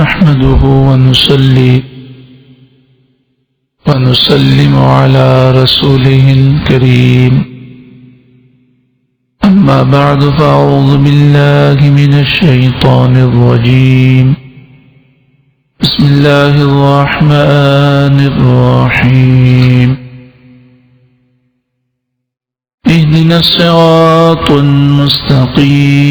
نحمده ونصلي ونسلم على رسوله الكريم أما بعد فأعوذ بالله من الشيطان الرجيم بسم الله الرحمن الرحيم اهدنا الصراط المستقيم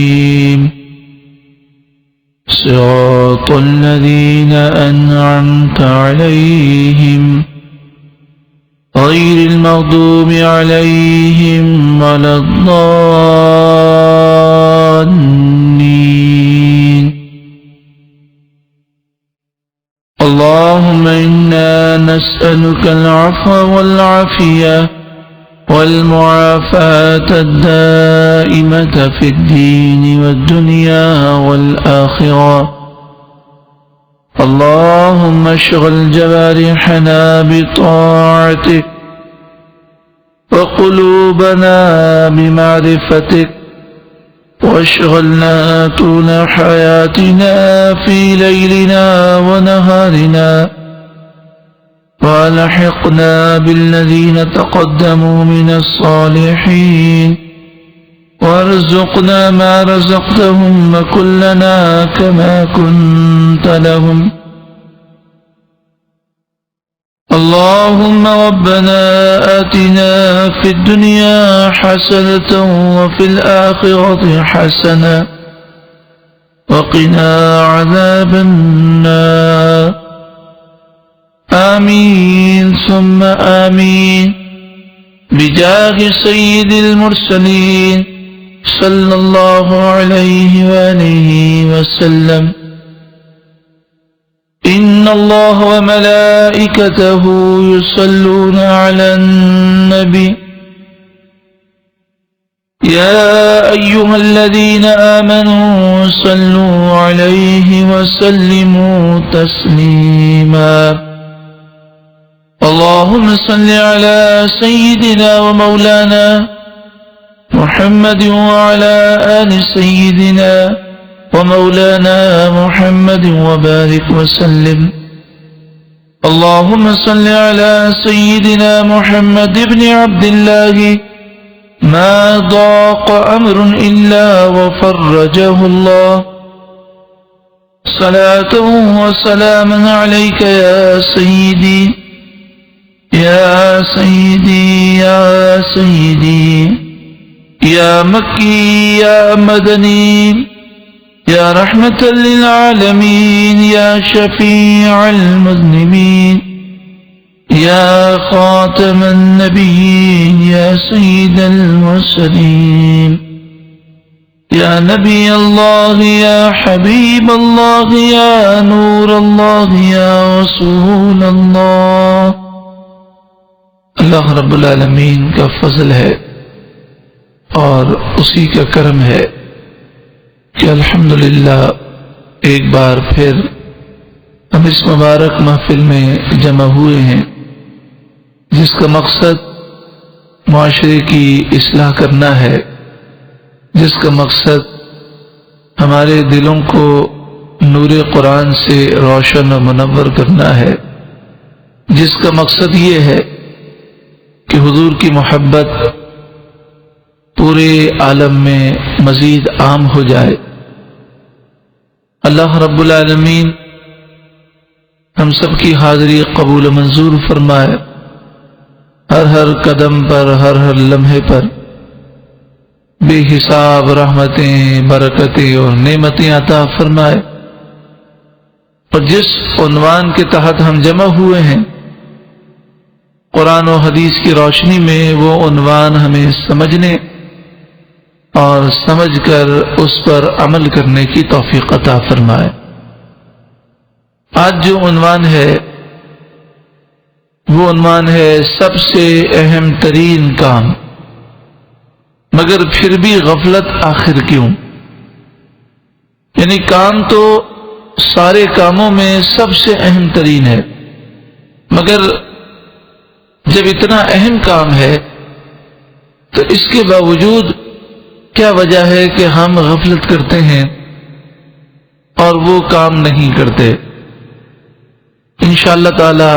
صراط الذين أنعمت عليهم غير المغضوب عليهم ولا الضالين. اللهم إنا نسألك العفو والعافية والمعافاة الدائمة في الدين والدنيا والآخرة. اللهم اشغل جوارحنا بطاعتك وقلوبنا بمعرفتك واشغلنا طول حياتنا في ليلنا ونهارنا وألحقنا بالذين تقدموا من الصالحين وارزقنا ما رزقتهم وكلنا كما كنت لهم. اللهم ربنا آتنا في الدنيا حسنة وفي الآخرة حسنة وقنا عذاب النار. آمين ثم آمين بجاه سيد المرسلين صلى الله عليه وآله وسلم. إن الله وملائكته يصلون على النبي يا أيها الذين آمنوا صلوا عليه وسلموا تسليما. اللهم صل على سيدنا ومولانا محمد وعلى آل سيدنا ومولانا محمد وبارك وسلم. اللهم صل على سيدنا محمد بن عبد الله ما ضاق أمر إلا وفرجه الله. صلاة وسلاما عليك يا سيدي يا سيدي يا سيدي يا مكي يا مدني يا رحمة للعالمين يا شفيع المذنبين يا خاتم النبيين يا سيد المرسلين يا نبي الله يا حبيب الله يا نور الله يا رسول الله. اللہ رب العالمین کا فضل ہے اور اسی کا کرم ہے کہ الحمدللہ ایک بار پھر ہم اس مبارک محفل میں جمع ہوئے ہیں جس کا مقصد معاشرے کی اصلاح کرنا ہے، جس کا مقصد ہمارے دلوں کو نور قرآن سے روشن و منور کرنا ہے، جس کا مقصد یہ ہے کہ حضور کی محبت پورے عالم میں مزید عام ہو جائے. اللہ رب العالمین ہم سب کی حاضری قبول و منظور فرمائے. ہر قدم پر ہر لمحے پر بے حساب رحمتیں، برکتیں اور نعمتیں عطا فرمائے. اور جس عنوان کے تحت ہم جمع ہوئے ہیں قرآن و حدیث کی روشنی میں، وہ عنوان ہمیں سمجھنے اور سمجھ کر اس پر عمل کرنے کی توفیق عطا فرمائے. آج جو عنوان ہے وہ عنوان ہے سب سے اہم ترین کام، مگر پھر بھی غفلت آخر کیوں؟ یعنی کام تو سارے کاموں میں سب سے اہم ترین ہے، مگر جب اتنا اہم کام ہے تو اس کے باوجود کیا وجہ ہے کہ ہم غفلت کرتے ہیں اور وہ کام نہیں کرتے۔ انشاءاللہ تعالی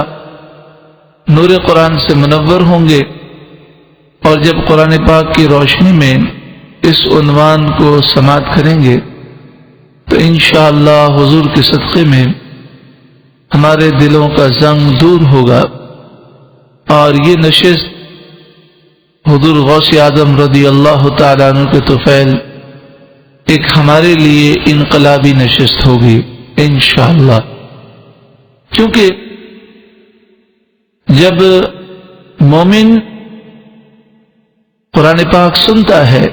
نور قرآن سے منور ہوں گے، اور جب قرآن پاک کی روشنی میں اس عنوان کو سماعت کریں گے تو انشاءاللہ حضور کے صدقے میں ہمارے دلوں کا زنگ دور ہوگا، اور یہ نشست حضور غوث اعظم رضی اللہ تعالیٰ عنہ کے طفیل ایک ہمارے لیے انقلابی نشست ہوگی انشاءاللہ۔ کیونکہ جب مومن قرآن پاک سنتا ہے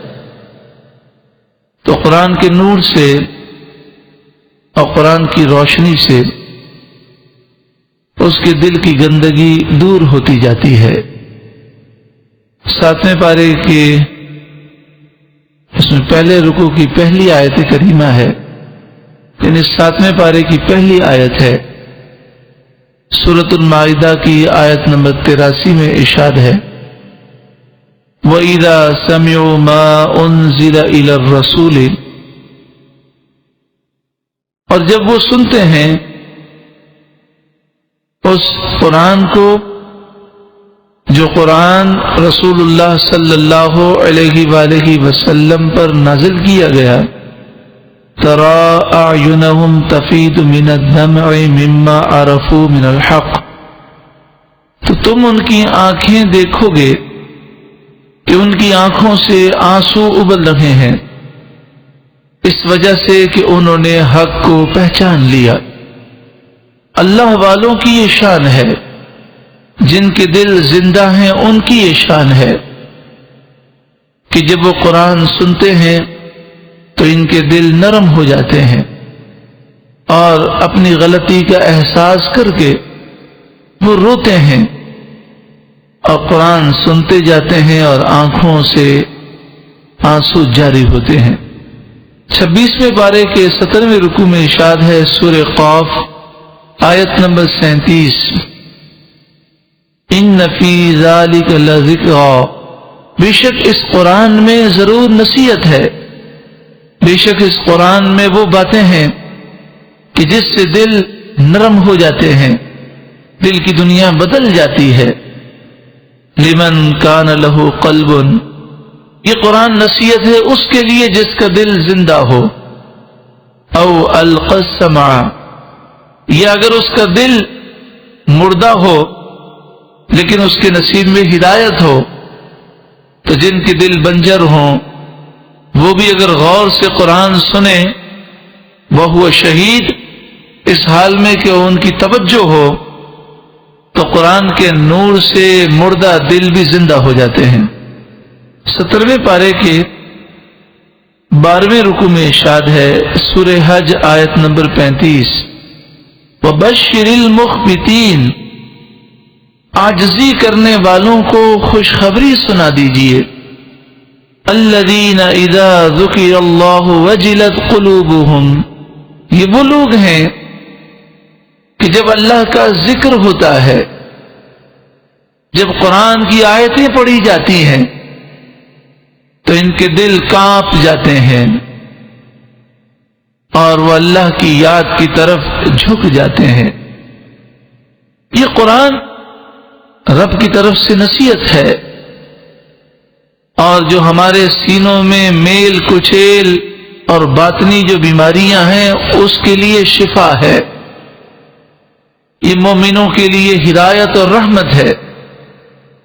تو قرآن کے نور سے اور قرآن کی روشنی سے اس کے دل کی گندگی دور ہوتی جاتی ہے۔ 7ویں پارے کے اس میں پہلے رکوع کی پہلی آیت کریمہ ہے، یعنی 7ویں پارے کی پہلی آیت ہے۔ سورۃ المائدہ کی آیت نمبر 83 میں ارشاد ہے، وَإِذَا سَمِعُوا مَا أُنزِلَ إِلَى الرَّسُولِ، اور جب وہ سنتے ہیں اس قرآن کو جو قرآن رسول اللہ صلی اللہ علیہ وآلہ وسلم پر نازل کیا گیا، تَرَى أَعْيُنَهُمْ تَفِيضُ مِنَ الدَّمْعِ مِمَّا عَرَفُوا مِنَ الْحَقِّ، تو تم ان کی آنکھیں دیکھو گے کہ ان کی آنکھوں سے آنسو ابل رہے ہیں، اس وجہ سے کہ انہوں نے حق کو پہچان لیا۔ اللہ والوں کی یہ شان ہے، جن کے دل زندہ ہیں ان کی یہ شان ہے کہ جب وہ قرآن سنتے ہیں تو ان کے دل نرم ہو جاتے ہیں، اور اپنی غلطی کا احساس کر کے وہ روتے ہیں اور قرآن سنتے جاتے ہیں اور آنکھوں سے آنسو جاری ہوتے ہیں۔ 26ویں پارے کے 17ویں رکوع میں ارشاد ہے، سورہ قاف آیت نمبر 37، ان فی ذالک لذکریٰ، بے شک اس قرآن میں ضرور نصیحت ہے، بے شک اس قرآن میں وہ باتیں ہیں کہ جس سے دل نرم ہو جاتے ہیں، دل کی دنیا بدل جاتی ہے۔ لمن کان لہ قلب، یہ قرآن نصیحت ہے اس کے لیے جس کا دل زندہ ہو، او القى السمع، یا اگر اس کا دل مردہ ہو لیکن اس کے نصیب میں ہدایت ہو، تو جن کے دل بنجر ہوں وہ بھی اگر غور سے قرآن سنیں، وہو شہید، اس حال میں کہ ان کی توجہ ہو، تو قرآن کے نور سے مردہ دل بھی زندہ ہو جاتے ہیں۔ 17ویں پارے کے 12ویں رکوع میں ارشاد ہے، سورہ حج آیت نمبر 35، وَبَشِّرِ الْمُخْبِتِينَ، عاجزی کرنے والوں کو خوشخبری سنا دیجئے، الَّذِينَ إِذَا ذُكِرَ اللَّهُ وَجِلَتْ قُلُوبُهُمْ، یہ وہ لوگ ہیں کہ جب اللہ کا ذکر ہوتا ہے، جب قرآن کی آیتیں پڑھی جاتی ہیں تو ان کے دل کانپ جاتے ہیں اور وہ اللہ کی یاد کی طرف جھک جاتے ہیں۔ یہ قرآن رب کی طرف سے نصیحت ہے، اور جو ہمارے سینوں میں میل کچیل اور باطنی جو بیماریاں ہیں اس کے لیے شفا ہے، یہ مومنوں کے لیے ہدایت اور رحمت ہے۔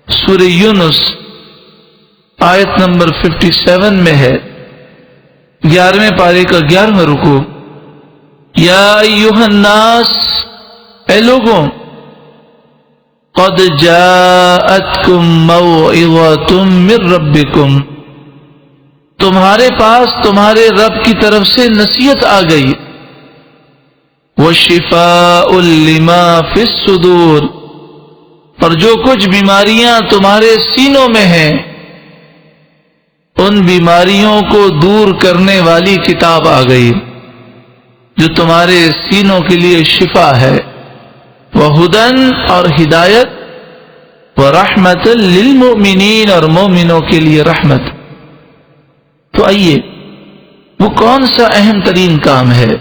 سورہ یونس آیت نمبر 57 میں ہے، 11ویں پارے کا 11واں رکوع، یا ایھا الناس، اے لوگوں، قد جاءتکم موعظۃ من ربکم، تمہارے پاس تمہارے رب کی طرف سے نصیحت آ گئی، وشفاء لما فی الصدور، اور جو کچھ بیماریاں تمہارے سینوں میں ہیں ان بیماریوں کو دور کرنے والی کتاب آ گئی جو تمہارے سینوں کے لیے شفا ہے، وہدن، اور ہدایت، ورحمت للمؤمنین، اور مومنوں کے لیے رحمت۔ تو آئیے، وہ کون سا اہم ترین کام ہے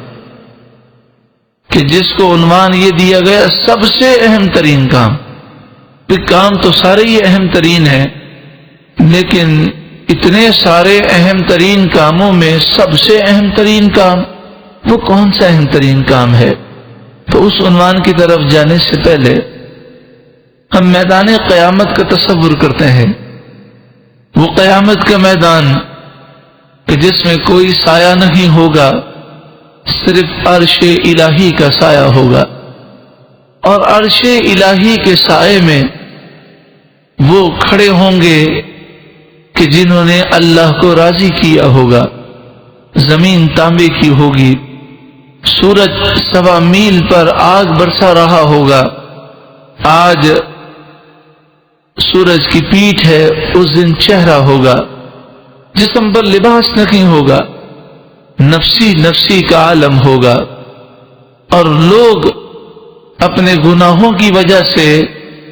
کہ جس کو عنوان یہ دیا گیا سب سے اہم ترین کام. کام تو سارے ہی اہم ترین ہیں، لیکن اتنے سارے اہم ترین کاموں میں سب سے اہم ترین کام وہ کون سا اہم ترین کام ہے؟ تو اس عنوان کی طرف جانے سے پہلے ہم میدان قیامت کا تصور کرتے ہیں. وہ قیامت کا میدان کہ جس میں کوئی سایہ نہیں ہوگا، صرف عرش الہی کا سایہ ہوگا، اور عرش الہی کے سائے میں وہ کھڑے ہوں گے کہ جنہوں نے اللہ کو راضی کیا ہوگا. زمین تانبے کی ہوگی، سورج 1.25 میل پر آگ برسا رہا ہوگا. آج سورج کی پیٹھ ہے، اس دن چہرہ ہوگا، جسم پر لباس نہیں ہوگا، نفسی نفسی کا عالم ہوگا، اور لوگ اپنے گناہوں کی وجہ سے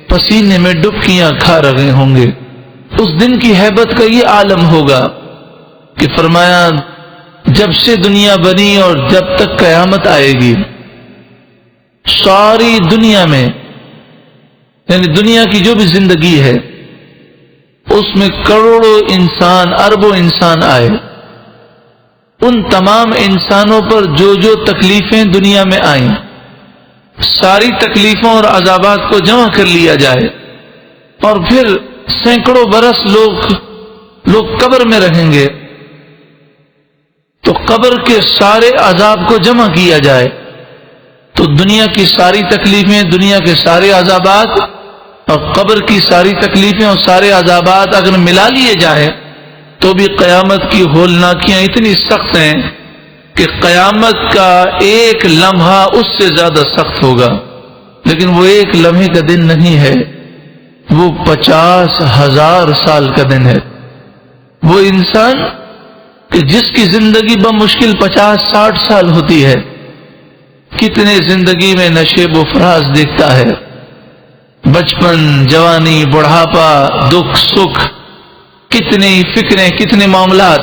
پسینے میں ڈبکیاں کھا رہے ہوں گے. اس دن کی ہیبت کا یہ عالم ہوگا کہ فرمایا جب سے دنیا بنی اور جب تک قیامت آئے گی، ساری دنیا میں، یعنی دنیا کی جو بھی زندگی ہے، اس میں کروڑوں انسان، اربوں انسان آئے. ان تمام انسانوں پر جو جو تکلیفیں دنیا میں آئیں، ساری تکلیفوں اور عذابات کو جمع کر لیا جائے، اور پھر سینکڑوں برس لوگ قبر میں رہیں گے، تو قبر کے سارے عذاب کو جمع کیا جائے، تو دنیا کی ساری تکلیفیں، دنیا کے سارے عذابات اور قبر کی ساری تکلیفیں اور سارے عذابات اگر ملا لیے جائے تو بھی قیامت کی ہولناکیاں اتنی سخت ہیں کہ قیامت کا ایک لمحہ اس سے زیادہ سخت ہوگا. لیکن وہ ایک لمحے کا دن نہیں ہے، وہ 50,000 سال کا دن ہے. وہ انسان کہ جس کی زندگی بمشکل 50-60 سال ہوتی ہے، کتنے زندگی میں نشیب و فراز دیکھتا ہے، بچپن، جوانی، بڑھاپا، دکھ سکھ، کتنی فکریں، کتنے معاملات،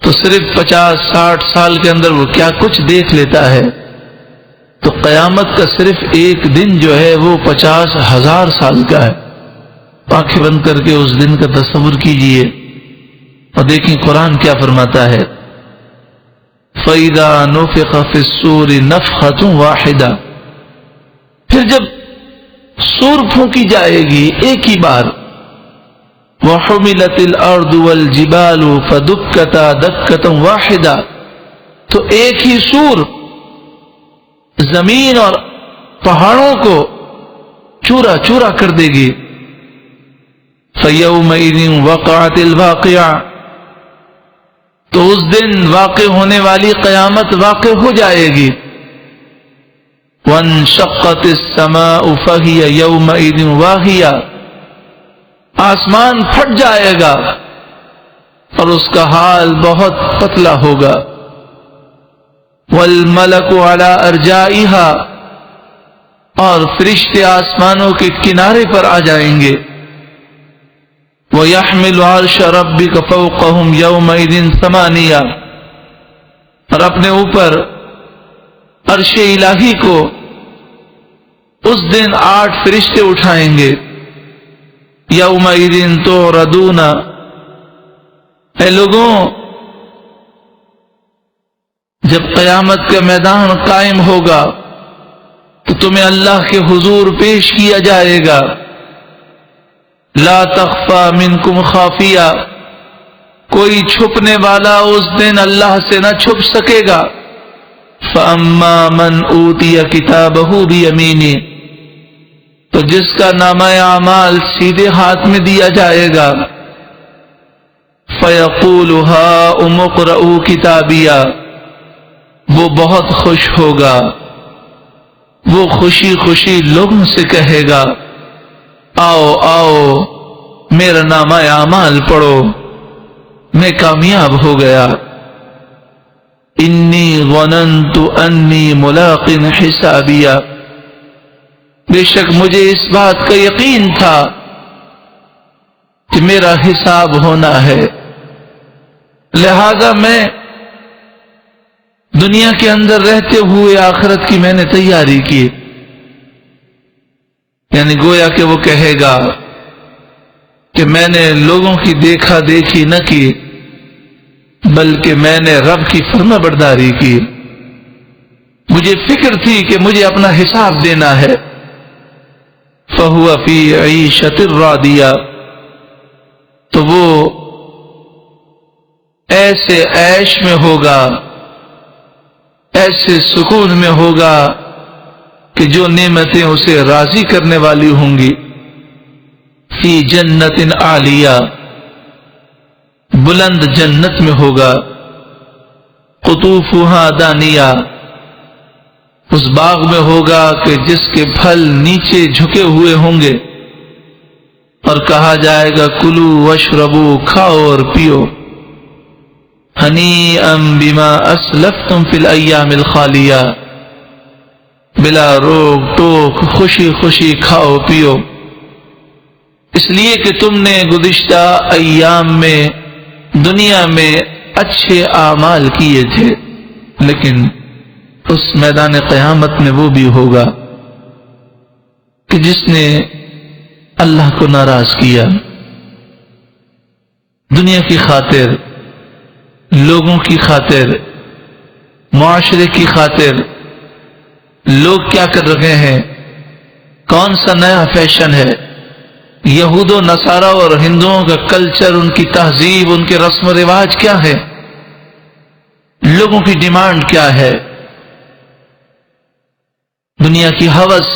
تو صرف 50-60 سال کے اندر وہ کیا کچھ دیکھ لیتا ہے. تو قیامت کا صرف ایک دن جو ہے وہ 50,000 سال کا ہے. آنکھیں بند کر کے اس دن کا تصور کیجئے اور دیکھیں قرآن کیا فرماتا ہے. فَإِذَا نُفِخَ فِي الصُّورِ نَفْخَةٌ وَاحِدَةٌ، پھر جب سور پھونکی جائے گی ایک ہی بار، وَحُمِلَتِ الْأَرْضُ وَالْجِبَالُ فَدُكَّتَا دَكَّةً وَاحِدَةً، تو ایک ہی سور زمین اور پہاڑوں کو چورا چورا کر دے گی. فَيَوْمَئِذٍ وَقَعَتِ الْوَاقِعَةُ، تو اس دن واقع ہونے والی قیامت واقع ہو جائے گی. وَانشَقَّتِ السَّمَاءُ فَهِيَ يَوْمَئِذٍ وَاهِيَةٌ، آسمان پھٹ جائے گا اور اس کا حال بہت پتلا ہوگا. وَالْمَلَكُ عَلَى أَرْجَائِهَا، اور فرشتے آسمانوں کے کنارے پر آ جائیں گے. وَيَحْمِلُ عَرْشَ رَبِّكَ فَوْقَهُمْ يَوْمَئِذٍ ثَمَانِيَةٌ، اور اپنے اوپر عرش الہی کو اس دن 8 فرشتے اٹھائیں گے. یومئذ تعرضون، اے لوگوں جب قیامت کا میدان قائم ہوگا تو تمہیں اللہ کے حضور پیش کیا جائے گا. لا تخفى منکم خافیہ، کوئی چھپنے والا اس دن اللہ سے نہ چھپ سکے گا. فَأَمَّا مَنْ أُوتِيَ كِتَابَهُ بِيَمِينِهِ، تو جس کا نامہ اعمال سیدھے ہاتھ میں دیا جائے گا. فَيَقُولُ هَاؤُمُ اقْرَءُوا كِتَابِيَهْ، وہ بہت خوش ہوگا، وہ خوشی خوشی لوگوں سے کہے گا آؤ آؤ میرا نامہ اعمال پڑھو، میں کامیاب ہو گیا. انی ظننت انی ملاق حسابیہ، بے شک مجھے اس بات کا یقین تھا کہ میرا حساب ہونا ہے، لہذا میں دنیا کے اندر رہتے ہوئے آخرت کی میں نے تیاری کی، یعنی گویا کہ وہ کہے گا کہ میں نے لوگوں کی دیکھا دیکھی نہ کی، بلکہ میں نے رب کی فرما برداری کی، مجھے فکر تھی کہ مجھے اپنا حساب دینا ہے۔ فَهُوَ فِي عِيشَةٍ رَاضِيَةٍ، تو وہ ایسے عیش میں ہوگا، ایسے سکون میں ہوگا کہ جو نعمتیں اسے راضی کرنے والی ہوں گی۔ فی جنت عالیہ، بلند جنت میں ہوگا۔ قطوفہا دانیہ، اس باغ میں ہوگا کہ جس کے پھل نیچے جھکے ہوئے ہوں گے، اور کہا جائے گا کلو واشربو، کھاؤ اور پیو، ہنیئا بما اسلفتم فی الایام الخالیہ، بلا روک ٹوک خوشی خوشی کھاؤ پیو، اس لیے کہ تم نے گزشتہ ایام میں دنیا میں اچھے اعمال کیے تھے۔ لیکن اس میدان قیامت میں وہ بھی ہوگا کہ جس نے اللہ کو ناراض کیا، دنیا کی خاطر، لوگوں کی خاطر، معاشرے کی خاطر، لوگ کیا کر رہے ہیں، کون سا نیا فیشن ہے، یہود و نصارہ اور ہندوؤں کا کلچر، ان کی تہذیب، ان کے رسم و رواج کیا ہے، لوگوں کی ڈیمانڈ کیا ہے، دنیا کی ہوس،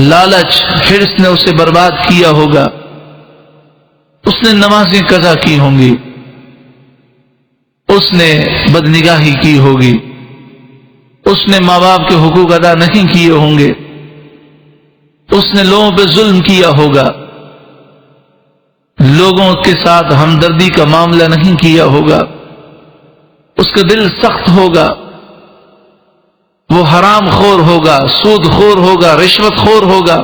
لالچ، حرص نے اسے برباد کیا ہوگا۔ اس نے نمازیں قضا کی ہوں گی، اس نے بدنگاہی کی ہوگی، اس نے ماں باپ کے حقوق ادا نہیں کیے ہوں گے، اس نے لوگوں پہ ظلم کیا ہوگا، لوگوں کے ساتھ ہمدردی کا معاملہ نہیں کیا ہوگا، اس کا دل سخت ہوگا، وہ حرام خور ہوگا، سود خور ہوگا، رشوت خور ہوگا،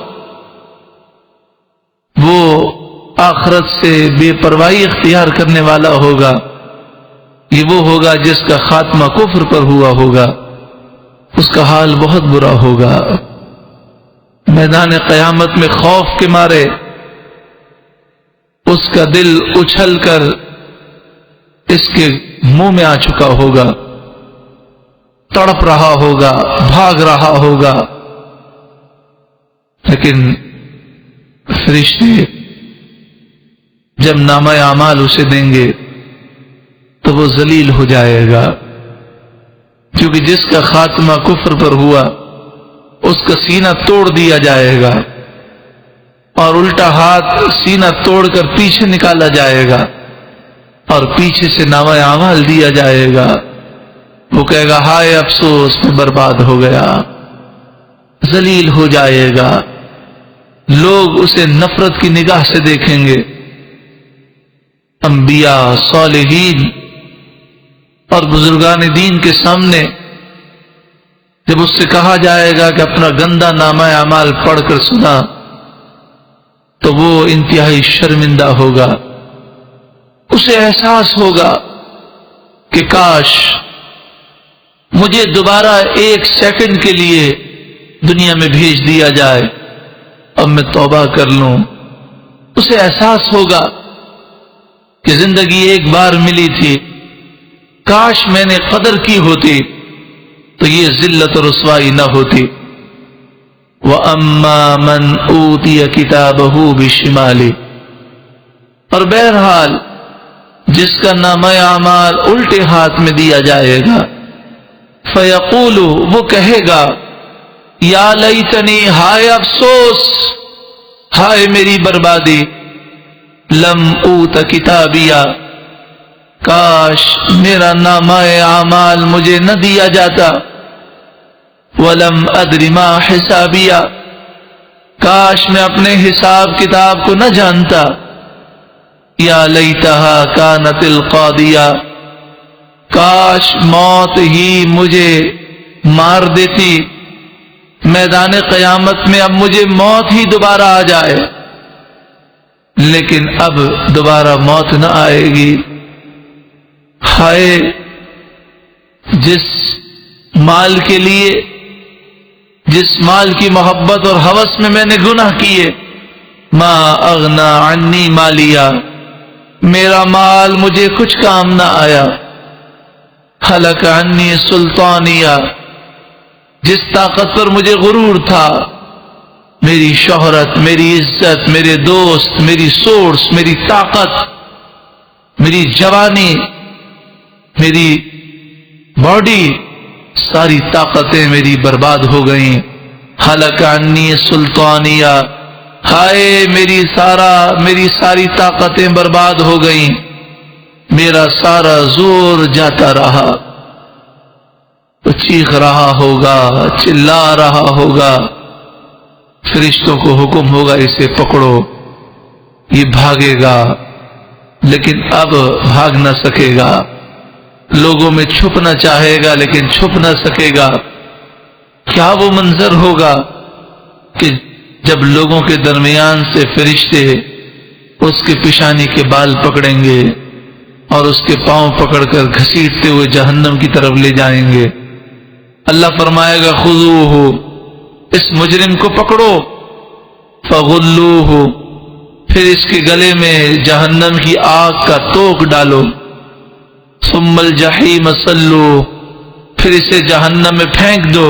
وہ آخرت سے بے پرواہی اختیار کرنے والا ہوگا۔ یہ وہ ہوگا جس کا خاتمہ کفر پر ہوا ہوگا، اس کا حال بہت برا ہوگا۔ میدان قیامت میں خوف کے مارے اس کا دل اچھل کر اس کے منہ میں آ چکا ہوگا، تڑپ رہا ہوگا، بھاگ رہا ہوگا۔ لیکن فرشتے جب نامہ اعمال اسے دیں گے تو وہ ذلیل ہو جائے گا، کیونکہ جس کا خاتمہ کفر پر ہوا اس کا سینہ توڑ دیا جائے گا، اور الٹا ہاتھ سینہ توڑ کر پیچھے نکالا جائے گا، اور پیچھے سے نامہ اعمال دیا جائے گا۔ وہ کہے گا ہائے افسوس، میں برباد ہو گیا، ذلیل ہو جائے گا۔ لوگ اسے نفرت کی نگاہ سے دیکھیں گے۔ انبیاء، صالحین اور بزرگان دین کے سامنے جب اس سے کہا جائے گا کہ اپنا گندا نامہ اعمال پڑھ کر سنا، تو وہ انتہائی شرمندہ ہوگا۔ اسے احساس ہوگا کہ کاش مجھے دوبارہ ایک سیکنڈ کے لیے دنیا میں بھیج دیا جائے، اب میں توبہ کر لوں۔ اسے احساس ہوگا کہ زندگی ایک بار ملی تھی، کاش میں نے قدر کی ہوتی تو یہ ذلت و رسوائی نہ ہوتی۔ وَأَمَّا مَنْ أُوتِيَ كِتَابَهُ بِشِمَالِهِ، اور بہرحال جس کا نامہ اعمال الٹے ہاتھ میں دیا جائے گا، فَيَقُولُ، وہ کہے گا یا لیتنی، ہائے افسوس، ہائے میری بربادی، لم اوت کتابیہ، کاش میرا نامہ اعمال مجھے نہ دیا جاتا، ولم ادر ما حسابیہ، کاش میں اپنے حساب کتاب کو نہ جانتا، یا لیتہا کانت القاضیہ، کاش موت ہی مجھے مار دیتی، میدان قیامت میں اب مجھے موت ہی دوبارہ آ جائے۔ لیکن اب دوبارہ موت نہ آئے گی۔ ہائے جس مال کے لیے، جس مال کی محبت اور ہوس میں میں نے گناہ کیے، ما اغنا عنی مالیا، میرا مال مجھے کچھ کام نہ آیا، ہلک عنی سلطانیہ، جس طاقت پر مجھے غرور تھا، میری شہرت، میری عزت، میرے دوست، میری سورس، میری طاقت، میری جوانی، میری باڈی، ساری طاقتیں میری برباد ہو گئیں. ہلک عنی سلطانیہ، ہائے میری ساری طاقتیں برباد ہو گئیں، میرا سارا زور جاتا رہا. وہ چیخ رہا ہوگا، چلا رہا ہوگا، فرشتوں کو حکم ہوگا اسے پکڑو، یہ بھاگے گا لیکن اب بھاگ نہ سکے گا، لوگوں میں چھپنا چاہے گا لیکن چھپ نہ سکے گا. کیا وہ منظر ہوگا کہ جب لوگوں کے درمیان سے فرشتے اس کے پیشانی کے بال پکڑیں گے اور اس کے پاؤں پکڑ کر گھسیٹتے ہوئے جہنم کی طرف لے جائیں گے. اللہ فرمائے گا خذوہ، اس مجرم کو پکڑو، فغلوہ، پھر اس کے گلے میں جہنم کی آگ کا توق ڈالو، ثم الجحیم صلو، پھر اسے جہنم میں پھینک دو،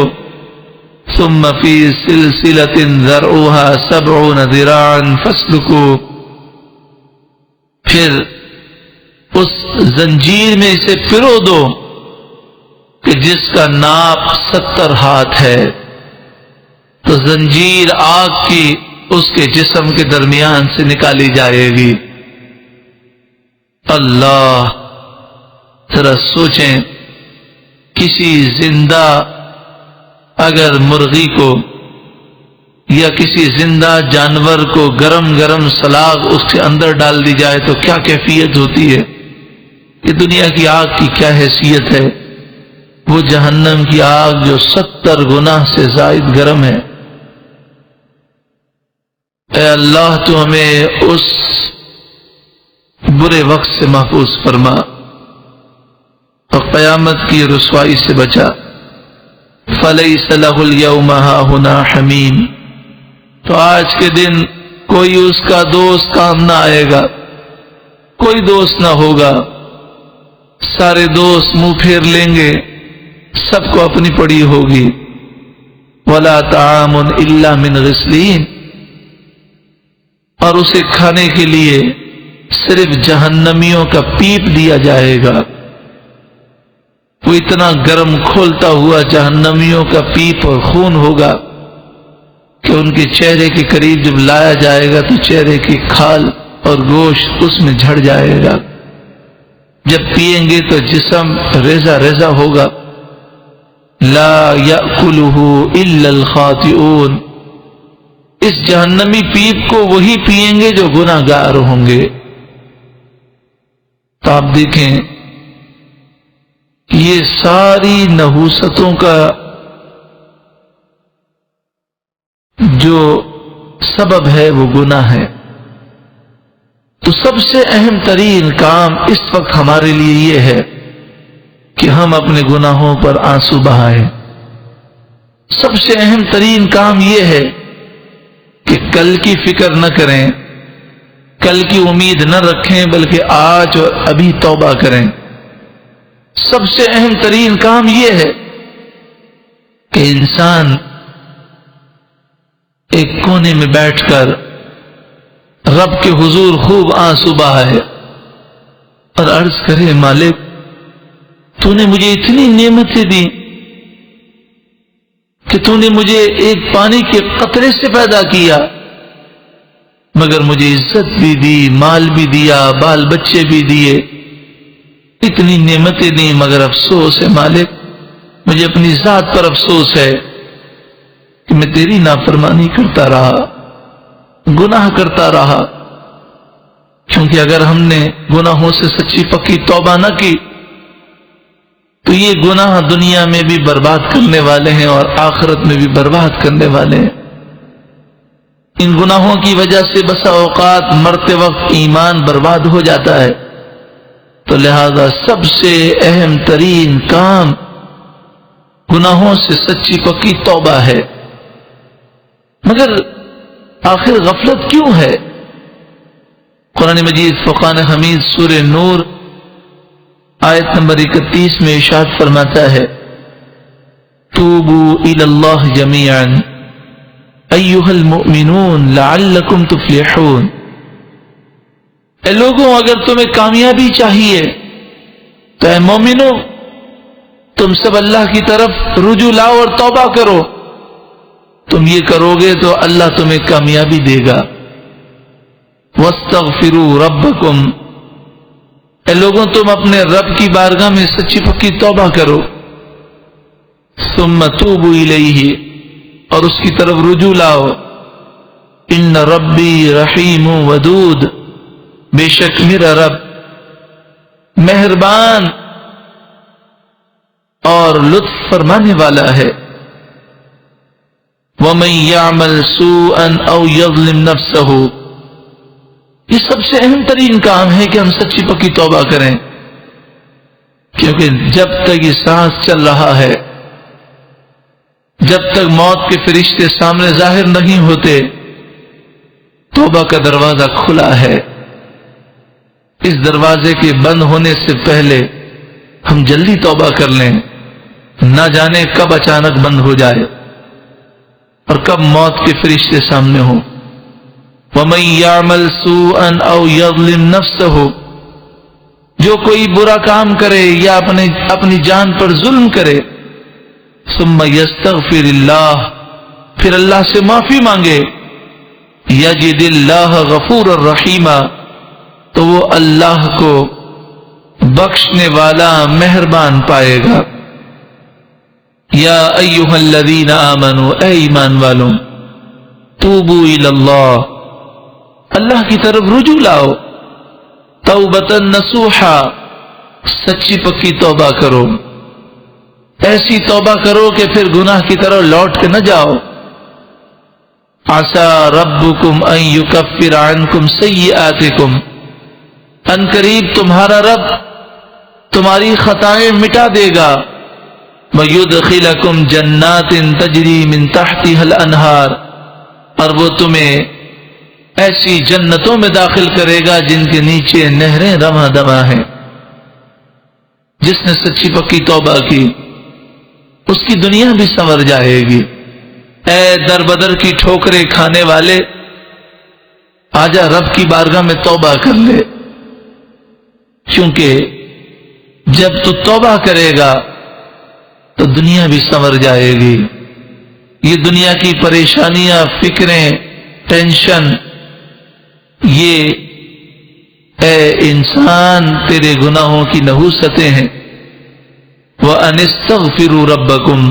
ثم فی سلسلۃ ذرعها 70 ذراعا فاسلکوا، پھر اس زنجیر میں اسے پرو دو کہ جس کا ناپ 70 ہاتھ ہے. تو زنجیر آگ کی اس کے جسم کے درمیان سے نکالی جائے گی. اللہ، ذرا سوچیں، کسی زندہ اگر مرغی کو یا کسی زندہ جانور کو گرم گرم سلاغ اس کے اندر ڈال دی جائے تو کیا کیفیت ہوتی ہے. یہ دنیا کی آگ کی کیا حیثیت ہے، وہ جہنم کی آگ جو 70 گنا سے زائد گرم ہے. اے اللہ، تو ہمیں اس برے وقت سے محفوظ فرما اور قیامت کی رسوائی سے بچا. فَلَيْسَ لَهُ الْيَوْمَ هَاهُنَا حَمِيمٌ، تو آج کے دن کوئی اس کا دوست کام نہ آئے گا، کوئی دوست نہ ہوگا، سارے دوست منہ پھیر لیں گے، سب کو اپنی پڑی ہوگی. وَلَا طَعَامٌ إِلَّا مِنْ غِسْلِينَ، اور اسے کھانے کے لیے صرف جہنمیوں کا پیپ دیا جائے گا. وہ اتنا گرم کھولتا ہوا جہنمیوں کا پیپ اور خون ہوگا کہ ان کے چہرے کے قریب جب لایا جائے گا تو چہرے کی کھال اور گوشت اس میں جھڑ جائے گا. جب پئیں گے تو جسم ریزہ ریزہ ہوگا. لا یأکلہ الا الخاطئون، اس جہنمی پیپ کو وہی پئیں گے جو گناہ گار ہوں گے. تو آپ دیکھیں یہ ساری نحوستوں کا جو سبب ہے وہ گناہ ہے. تو سب سے اہم ترین کام اس وقت ہمارے لیے یہ ہے کہ ہم اپنے گناہوں پر آنسو بہائیں. سب سے اہم ترین کام یہ ہے کہ کل کی فکر نہ کریں، کل کی امید نہ رکھیں، بلکہ آج اور ابھی توبہ کریں. سب سے اہم ترین کام یہ ہے کہ انسان ایک کونے میں بیٹھ کر رب کے حضور خوب آنسو بہائے اور عرض کرے، مالک تو نے مجھے اتنی نعمتیں دی کہ تو نے مجھے ایک پانی کے قطرے سے پیدا کیا، مگر مجھے عزت بھی دی، مال بھی دیا، بال بچے بھی دیے، اتنی نعمتیں دی، مگر افسوس ہے مالک، مجھے اپنی ذات پر افسوس ہے کہ میں تیری نافرمانی کرتا رہا، گناہ کرتا رہا. کیونکہ اگر ہم نے گناہوں سے سچی پکی توبہ نہ کی تو یہ گناہ دنیا میں بھی برباد کرنے والے ہیں اور آخرت میں بھی برباد کرنے والے ہیں. ان گناہوں کی وجہ سے بسا اوقات مرتے وقت ایمان برباد ہو جاتا ہے. تو لہذا سب سے اہم ترین کام گناہوں سے سچی پکی توبہ ہے، مگر آخر غفلت کیوں ہے؟ قرآن مجید فرقان حمید سورہ نور آیت نمبر 31 میں ارشاد فرماتا ہے، توبوا الی اللہ جمیعا ایھا المؤمنون لعلکم تفلحون۔ اے لوگوں، اگر تمہیں کامیابی چاہیے تو اے مومنو، تم سب اللہ کی طرف رجوع لاؤ اور توبہ کرو۔ تم یہ کرو گے تو اللہ تمہیں کامیابی دے گا۔ واستغفروا ربکم، اے لوگوں تم اپنے رب کی بارگاہ میں سچی پکی توبہ کرو۔ ثم توبوا الیہ، اور اس کی طرف رجوع لاؤ۔ ان ربی رحیم ودود، بے شک میرا رب مہربان اور لطف فرمانے والا ہے۔ وَمَن يَعْمَلْ سُوءًا أَوْ يَظْلِمْ نَفْسَهُ، یہ سب سے اہم ترین کام ہے کہ ہم سچی پکی توبہ کریں، کیونکہ جب تک یہ سانس چل رہا ہے، جب تک موت کے فرشتے سامنے ظاہر نہیں ہوتے، توبہ کا دروازہ کھلا ہے۔ اس دروازے کے بند ہونے سے پہلے ہم جلدی توبہ کر لیں، نہ جانے کب اچانک بند ہو جائے اور کب موت کے فرشتے سامنے ہوں۔ وَمَن يَعْمَلْ سُوءًا أَوْ يَظْلِمْ نَفْسَهُ، جو کوئی برا کام کرے یا اپنی جان پر ظلم کرے، ثُمَّ يَسْتَغْفِرِ اللَّهُ، پھر اللہ سے معافی مانگے، يَجِدِ اللَّهَ غَفُورًا رَحِيمًا، تو وہ اللہ کو بخشنے والا مہربان پائے گا۔ یا ایھا الذین آمنوا، اے ایمان والوں، توبوا الی اللہ، اللہ کی طرف رجوع لاؤ، توبۃ نصوحا، سچی پکی توبہ کرو، ایسی توبہ کرو کہ پھر گناہ کی طرف لوٹ کے نہ جاؤ۔ عسى ربکم ان یکفر عنکم سیئاتکم، ان قریب تمہارا رب تمہاری خطائیں مٹا دے گا۔ وَيُدْخِلَكُمْ جَنَّاتٍ تَجْرِي مِن تَحْتِهَا الْأَنْهَارُ، اور وہ تمہیں ایسی جنتوں میں داخل کرے گا جن کے نیچے نہریں رواں دواں ہیں۔ جس نے سچی پکی توبہ کی اس کی دنیا بھی سنور جائے گی۔ اے در بدر کی ٹھوکریں کھانے والے، آجا رب کی بارگاہ میں توبہ کر لے، کیونکہ جب تو توبہ کرے گا تو دنیا بھی سنور جائے گی۔ یہ دنیا کی پریشانیاں، فکریں، ٹینشن، یہ اے انسان تیرے گناہوں کی نحوستیں ہیں۔ وَأَنِ اسْتَغْفِرُوا رَبَّكُمْ،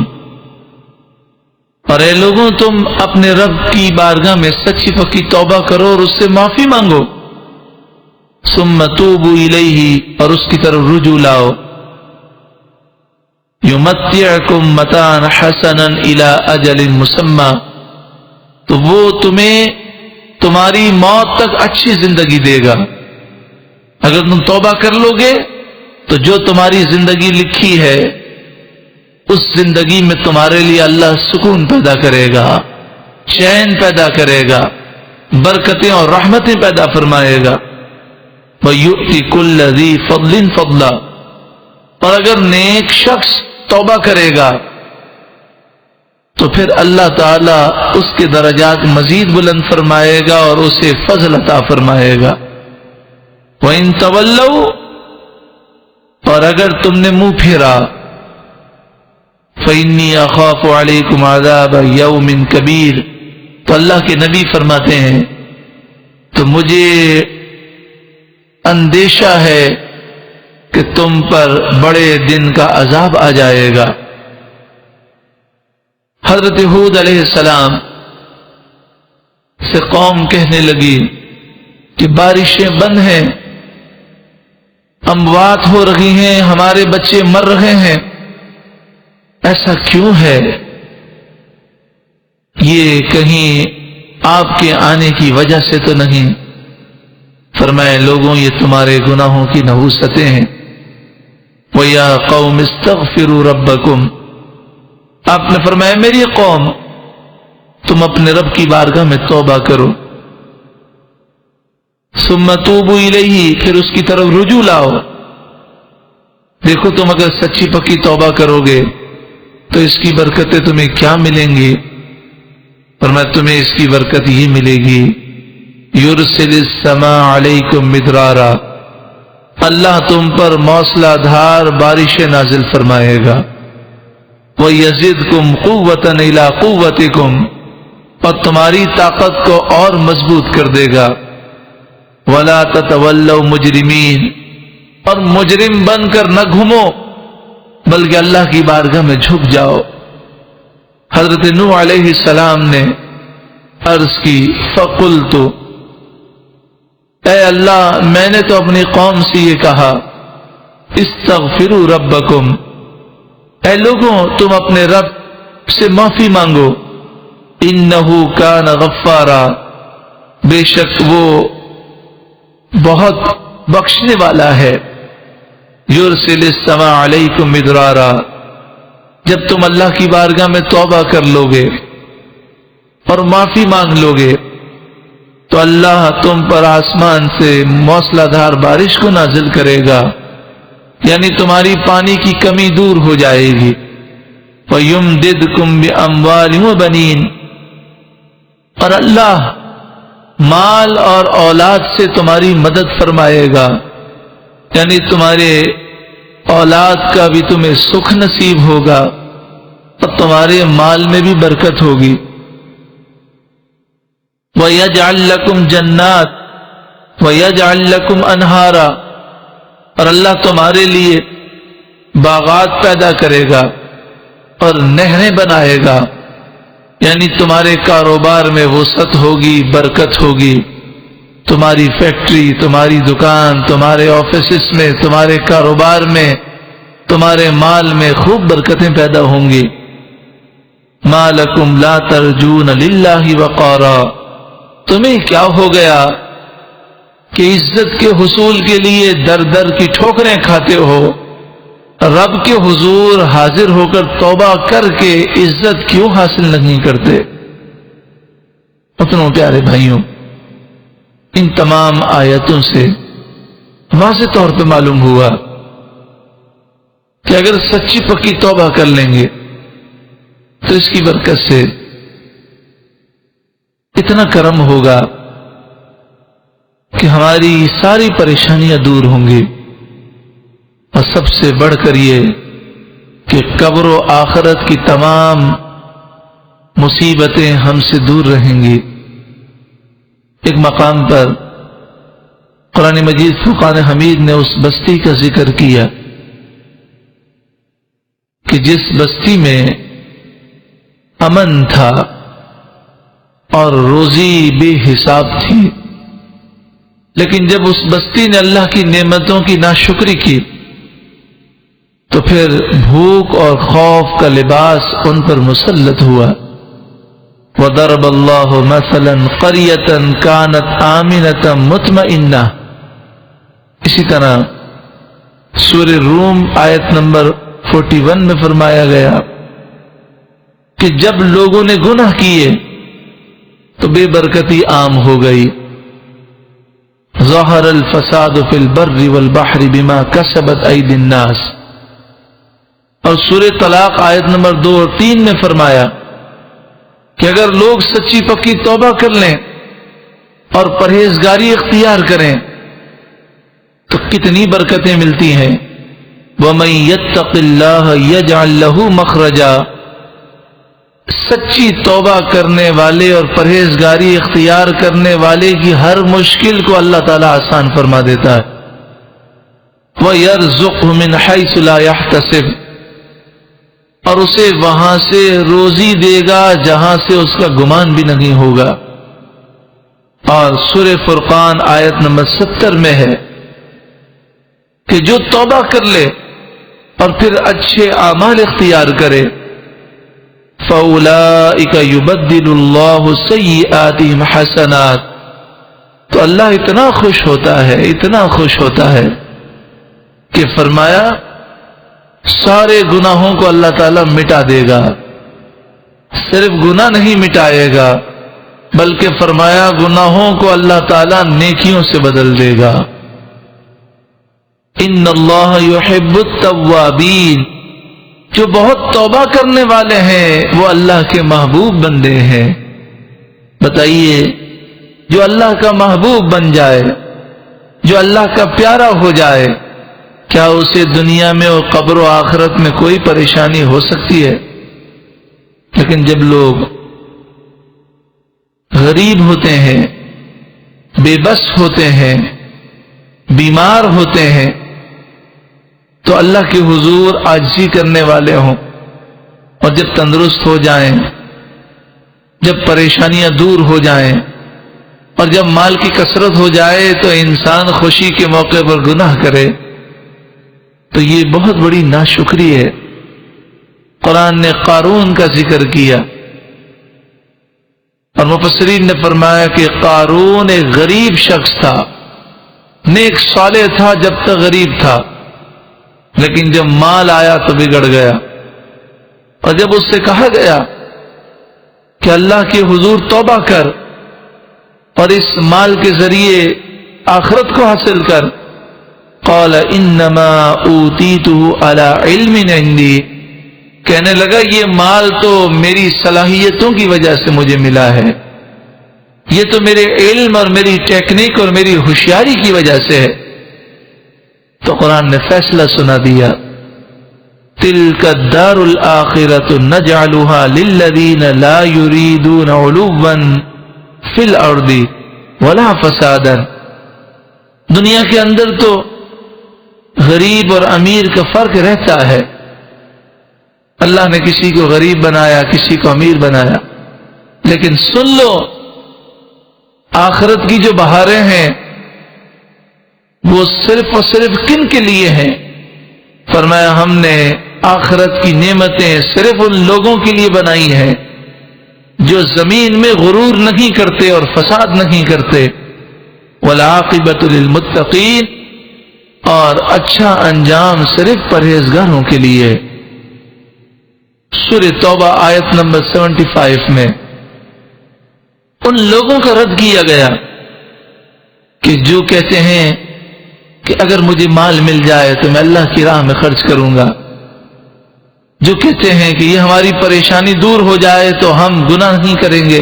اور اے لوگوں تم اپنے رب کی بارگاہ میں سچی پکی توبہ کرو اور اس سے معافی مانگو۔ ثُمَّ تُوبُوا إِلَيْهِ، اور اس کی طرف رجوع لاؤ۔ يُمَتِّعْكُمْ مَتَاعًا حَسَنًا إِلَى أَجَلٍ مُّسَمًّى، تو وہ تمہیں تمہاری موت تک اچھی زندگی دے گا۔ اگر تم توبہ کر لو گے تو جو تمہاری زندگی لکھی ہے اس زندگی میں تمہارے لیے اللہ سکون پیدا کرے گا، چین پیدا کرے گا، برکتیں اور رحمتیں پیدا فرمائے گا۔ وَيُؤْتِ كُلَّ ذِي فَضْلٍ فَضْلًا، اور اگر نیک شخص توبہ کرے گا تو پھر اللہ تعالی اس کے درجات مزید بلند فرمائے گا اور اسے فضل عطا فرمائے گا۔ وَإِن تَوَلَّوْا، اور اگر تم نے منہ پھیرا، فَإِنِّي أَخَافُ عَلَيْكُمْ عَذَابَ يَوْمٍ كَبِيرٍ، تو اللہ کے نبی فرماتے ہیں تو مجھے اندیشہ ہے کہ تم پر بڑے دن کا عذاب آ جائے گا۔ حضرت ہود علیہ السلام سے قوم کہنے لگی کہ بارشیں بند ہیں، اموات ہو رہی ہیں، ہمارے بچے مر رہے ہیں، ایسا کیوں ہے؟ یہ کہیں آپ کے آنے کی وجہ سے تو نہیں؟ فرمائے لوگوں یہ تمہارے گناہوں کی نحوستیں ہیں۔ وَيَا قَوْمِ اسْتَغْفِرُوا رَبَّكُمْ، آپ نے فرمایا میری قوم تم اپنے رب کی بارگاہ میں توبہ کرو، ثم توبوا الیہ، پھر اس کی طرف رجوع لاؤ۔ دیکھو تم اگر سچی پکی توبہ کرو گے تو اس کی برکتیں تمہیں کیا ملیں گی؟ فرمایا تمہیں اس کی برکت یہ ملے گی، یرسل السماء علیکم مدرارا، اللہ تم پر موسلا دھار بارشیں نازل فرمائے گا، وَيَزِدْكُمْ قُوَّةً إِلَىٰ قُوَّتِكُمْ، اور تمہاری طاقت کو اور مضبوط کر دے گا، وَلَا تَتَوَلَّوْا مُجْرِمِينَ، اور مجرم بن کر نہ گھومو بلکہ اللہ کی بارگاہ میں جھک جاؤ۔ حضرت نوح علیہ السلام نے عرض کی فَقُلْتُ، اے اللہ میں نے تو اپنی قوم سے یہ کہا استغفروا ربکم، اے لوگوں تم اپنے رب سے معافی مانگو، انہ کان غفارا، بے شک وہ بہت بخشنے والا ہے، یرسل السماء علیکم مدرارا، جب تم اللہ کی بارگاہ میں توبہ کر لو گے اور معافی مانگ لو گے تو اللہ تم پر آسمان سے موسلا دھار بارش کو نازل کرے گا، یعنی تمہاری پانی کی کمی دور ہو جائے گی، وَيُمْدِدْكُمْ بِأَمْوَالٍ وَبَنِينَ، اور اللہ مال اور اولاد سے تمہاری مدد فرمائے گا، یعنی تمہارے اولاد کا بھی تمہیں سکھ نصیب ہوگا اور تمہارے مال میں بھی برکت ہوگی، وَيَجْعَلْ لَكُمْ جَنَّاتٍ وَيَجْعَلْ لَكُمْ أَنْهَارًا، اور اللہ تمہارے لیے باغات پیدا کرے گا اور نہریں بنائے گا، یعنی تمہارے کاروبار میں وسعت ہوگی، برکت ہوگی، تمہاری فیکٹری، تمہاری دکان، تمہارے آفیسز میں، تمہارے کاروبار میں، تمہارے مال میں خوب برکتیں پیدا ہوں گی۔ مَا لَكُمْ لَا تَرْجُونَ لِلَّهِ وَقَارًا، تمہیں کیا ہو گیا کہ عزت کے حصول کے لیے در در کی ٹھوکریں کھاتے ہو، رب کے حضور حاضر ہو کر توبہ کر کے عزت کیوں حاصل نہیں کرتے؟ اپنوں پیارے بھائیوں، ان تمام آیتوں سے واضح طور پہ معلوم ہوا کہ اگر سچی پکی توبہ کر لیں گے تو اس کی برکت سے اتنا کرم ہوگا کہ ہماری ساری پریشانیاں دور ہوں گی، اور سب سے بڑھ کر یہ کہ قبر و آخرت کی تمام مصیبتیں ہم سے دور رہیں گی۔ ایک مقام پر قرآن مجید فرقان حمید نے اس بستی کا ذکر کیا کہ جس بستی میں امن تھا اور روزی بے حساب تھی، لیکن جب اس بستی نے اللہ کی نعمتوں کی ناشکری کی تو پھر بھوک اور خوف کا لباس ان پر مسلط ہوا۔ وَضَرَبَ اللَّهُ مَثَلًا قَرْيَةً كَانَتْ آمِنَةً مُطْمَئِنَّةً، اسی طرح سورہ روم آیت نمبر 41 میں فرمایا گیا کہ جب لوگوں نے گناہ کیے تو بے برکتی عام ہو گئی۔ ظہر الفساد فی البر والبحر بما کسبت ایدی الناس، اور سورہ طلاق آیت نمبر 2 اور 3 میں فرمایا کہ اگر لوگ سچی پکی توبہ کر لیں اور پرہیزگاری اختیار کریں تو کتنی برکتیں ملتی ہیں۔ وَمَن يَتَّقِ اللَّهَ يَجْعَل لَّهُ مَخْرَجًا، سچی توبہ کرنے والے اور پرہیزگاری اختیار کرنے والے کی ہر مشکل کو اللہ تعالیٰ آسان فرما دیتا ہے۔ وَيَرْزُقْهُ مِنْ حَيْثُ لَا يَحْتَسِبُ، اور اسے وہاں سے روزی دے گا جہاں سے اس کا گمان بھی نہیں ہوگا۔ اور سورہ فرقان آیت نمبر 70 میں ہے کہ جو توبہ کر لے اور پھر اچھے اعمال اختیار کرے فَأُولَئِكَ يُبَدِّلُ اللَّهُ سَيِّئَاتِهِمْ حَسَنَاتٍ، تو اللہ اتنا خوش ہوتا ہے، اتنا خوش ہوتا ہے کہ فرمایا سارے گناہوں کو اللہ تعالیٰ مٹا دے گا، صرف گناہ نہیں مٹائے گا بلکہ فرمایا گناہوں کو اللہ تعالیٰ نیکیوں سے بدل دے گا۔ ان اللہ یحب التوابین، جو بہت توبہ کرنے والے ہیں وہ اللہ کے محبوب بندے ہیں۔ بتائیے، جو اللہ کا محبوب بن جائے، جو اللہ کا پیارا ہو جائے، کیا اسے دنیا میں اور قبر و آخرت میں کوئی پریشانی ہو سکتی ہے؟ لیکن جب لوگ غریب ہوتے ہیں، بے بس ہوتے ہیں، بیمار ہوتے ہیں، تو اللہ کے حضور عاجزی کرنے والے ہوں، اور جب تندرست ہو جائیں، جب پریشانیاں دور ہو جائیں، اور جب مال کی کثرت ہو جائے تو انسان خوشی کے موقع پر گناہ کرے، تو یہ بہت بڑی ناشکری ہے۔ قرآن نے قارون کا ذکر کیا، اور مفسرین نے فرمایا کہ قارون ایک غریب شخص تھا، نیک صالح تھا جب تک غریب تھا، لیکن جب مال آیا تو بگڑ گیا۔ اور جب اس سے کہا گیا کہ اللہ کے حضور توبہ کر اور اس مال کے ذریعے آخرت کو حاصل کر، قال انما اوتیتہ علی علم عندی، کہنے لگا یہ مال تو میری صلاحیتوں کی وجہ سے مجھے ملا ہے، یہ تو میرے علم اور میری ٹیکنیک اور میری ہوشیاری کی وجہ سے ہے۔ تو قرآن نے فیصلہ سنا دیا، تلک الدار الآخرۃ نجعلها للذین لا یریدون علوا فی الارض ولا فسادا، دنیا کے اندر تو غریب اور امیر کا فرق رہتا ہے، اللہ نے کسی کو غریب بنایا، کسی کو امیر بنایا، لیکن سن لو آخرت کی جو بہاریں ہیں وہ صرف اور صرف کن کے لیے ہیں؟ فرمایا ہم نے آخرت کی نعمتیں صرف ان لوگوں کے لیے بنائی ہیں جو زمین میں غرور نہیں کرتے اور فساد نہیں کرتے، والعاقبۃ للمتقین، اور اچھا انجام صرف پرہیزگاروں کے لیے۔ سورہ توبہ آیت نمبر 75 میں ان لوگوں کا رد کیا گیا کہ جو کہتے ہیں کہ اگر مجھے مال مل جائے تو میں اللہ کی راہ میں خرچ کروں گا، جو کہتے ہیں کہ یہ ہماری پریشانی دور ہو جائے تو ہم گناہ نہیں کریں گے،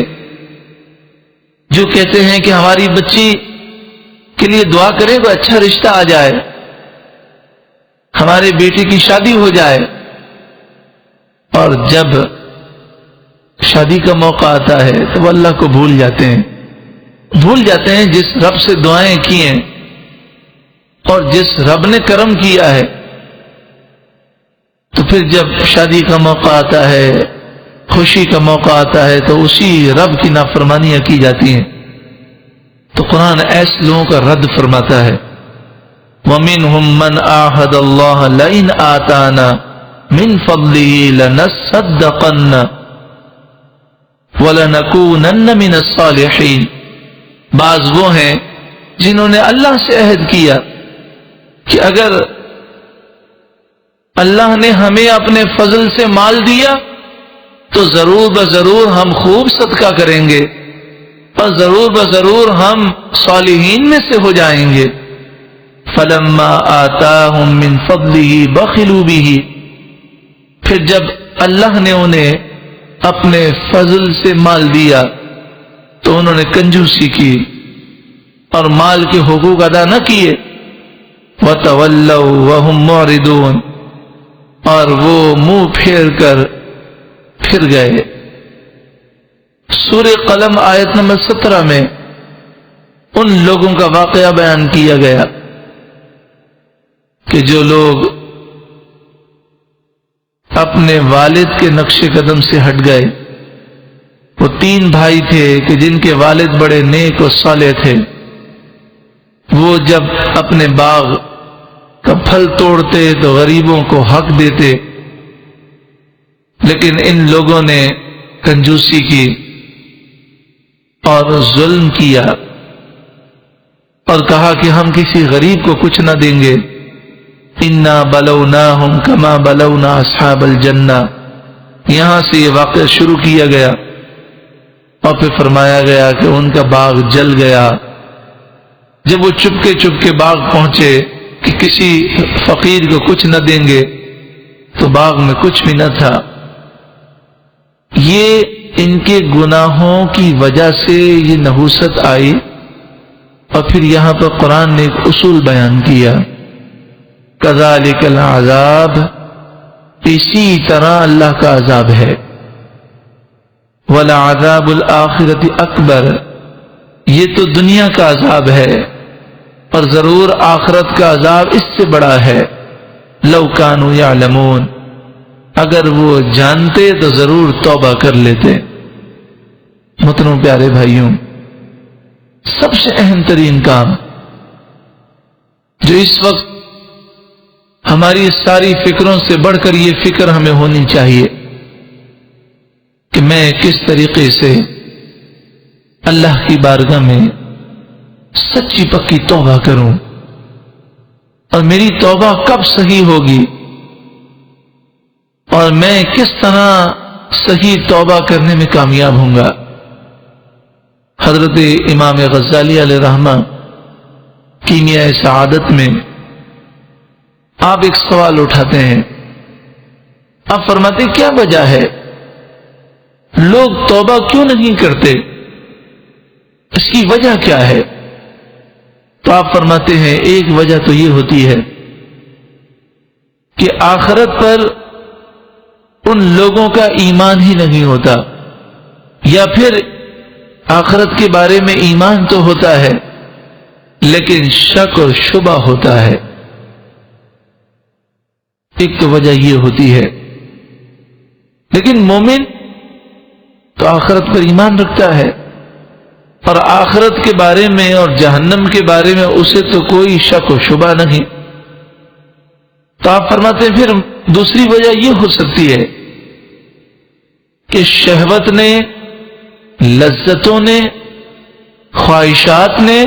جو کہتے ہیں کہ ہماری بچی کے لیے دعا کریں تو اچھا رشتہ آ جائے، ہمارے بیٹے کی شادی ہو جائے، اور جب شادی کا موقع آتا ہے تو وہ اللہ کو بھول جاتے ہیں جس رب سے دعائیں کی ہیں اور جس رب نے کرم کیا ہے، تو پھر جب شادی کا موقع آتا ہے، خوشی کا موقع آتا ہے، تو اسی رب کی نافرمانیاں کی جاتی ہیں۔ تو قرآن ایسے لوگوں کا رد فرماتا ہے، وَمِنْهُمْ مَنْ آحَدَ اللَّهَ لَئِنْ آتَانَا مِنْ فَضْلِهِ لَنَصَّدَّقَنَّ وَلَنَكُونَنَّ مِنَ الصَّالِحِينَ، بعض وہ ہیں جنہوں نے اللہ سے عہد کیا کہ اگر اللہ نے ہمیں اپنے فضل سے مال دیا تو ضرور بضرور ہم خوب صدقہ کریں گے اور ضرور بضرور ہم صالحین میں سے ہو جائیں گے۔ فَلَمَّا آتَاهُم مِّن فَضْلِهِ بَخِلُوا بِهِ، پھر جب اللہ نے انہیں اپنے فضل سے مال دیا تو انہوں نے کنجوسی کی اور مال کے حقوق ادا نہ کیے، وَتَوَلَّوْا وَهُمْ مُعْرِضُونَ، اور وہ منہ پھیر کر پھر گئے۔ سورہ قلم آیت نمبر 17 میں ان لوگوں کا واقعہ بیان کیا گیا کہ جو لوگ اپنے والد کے نقش قدم سے ہٹ گئے۔ وہ 3 بھائی تھے کہ جن کے والد بڑے نیک اور صالح تھے، وہ جب اپنے باغ کا پھل توڑتے تو غریبوں کو حق دیتے، لیکن ان لوگوں نے کنجوسی کی اور ظلم کیا اور کہا کہ ہم کسی غریب کو کچھ نہ دیں گے۔ اِنَّا بَلَوْنَاهُمْ كَمَا بَلَوْنَا أَصْحَابَ الْجَنَّةِ یہاں سے یہ واقعہ شروع کیا گیا اور پھر فرمایا گیا کہ ان کا باغ جل گیا. جب وہ چپکے باغ پہنچے کہ کسی فقیر کو کچھ نہ دیں گے تو باغ میں کچھ بھی نہ تھا. یہ ان کے گناہوں کی وجہ سے یہ نحوست آئی. اور پھر یہاں پر قرآن نے ایک اصول بیان کیا، کذالک العذاب، اسی طرح اللہ کا عذاب ہے. وَلَعَذَابُ الْآخِرَةِ أَكْبَرُ، یہ تو دنیا کا عذاب ہے اور ضرور آخرت کا عذاب اس سے بڑا ہے. لَوْ كَانُوا يَعْلَمُونَ، اگر وہ جانتے تو ضرور توبہ کر لیتے. محترم پیارے بھائیوں، سب سے اہم ترین کام جو اس وقت ہماری ساری فکروں سے بڑھ کر یہ فکر ہمیں ہونی چاہیے کہ میں کس طریقے سے اللہ کی بارگاہ میں سچی پکی توبہ کروں، اور میری توبہ کب صحیح ہوگی، اور میں کس طرح صحیح توبہ کرنے میں کامیاب ہوں گا. حضرت امام غزالی علیہ رحمہ کیمیاء سعادت میں آپ ایک سوال اٹھاتے ہیں. آپ فرماتے کیا وجہ ہے لوگ توبہ کیوں نہیں کرتے، اس کی وجہ کیا ہے؟ تو آپ فرماتے ہیں ایک وجہ تو یہ ہوتی ہے کہ آخرت پر ان لوگوں کا ایمان ہی نہیں ہوتا، یا پھر آخرت کے بارے میں ایمان تو ہوتا ہے لیکن شک اور شبہ ہوتا ہے. ایک تو وجہ یہ ہوتی ہے. لیکن مومن تو آخرت پر ایمان رکھتا ہے اور آخرت کے بارے میں اور جہنم کے بارے میں اسے تو کوئی شک و شبہ نہیں. تو آپ فرماتے ہیں پھر دوسری وجہ یہ ہو سکتی ہے کہ شہوت نے، لذتوں نے، خواہشات نے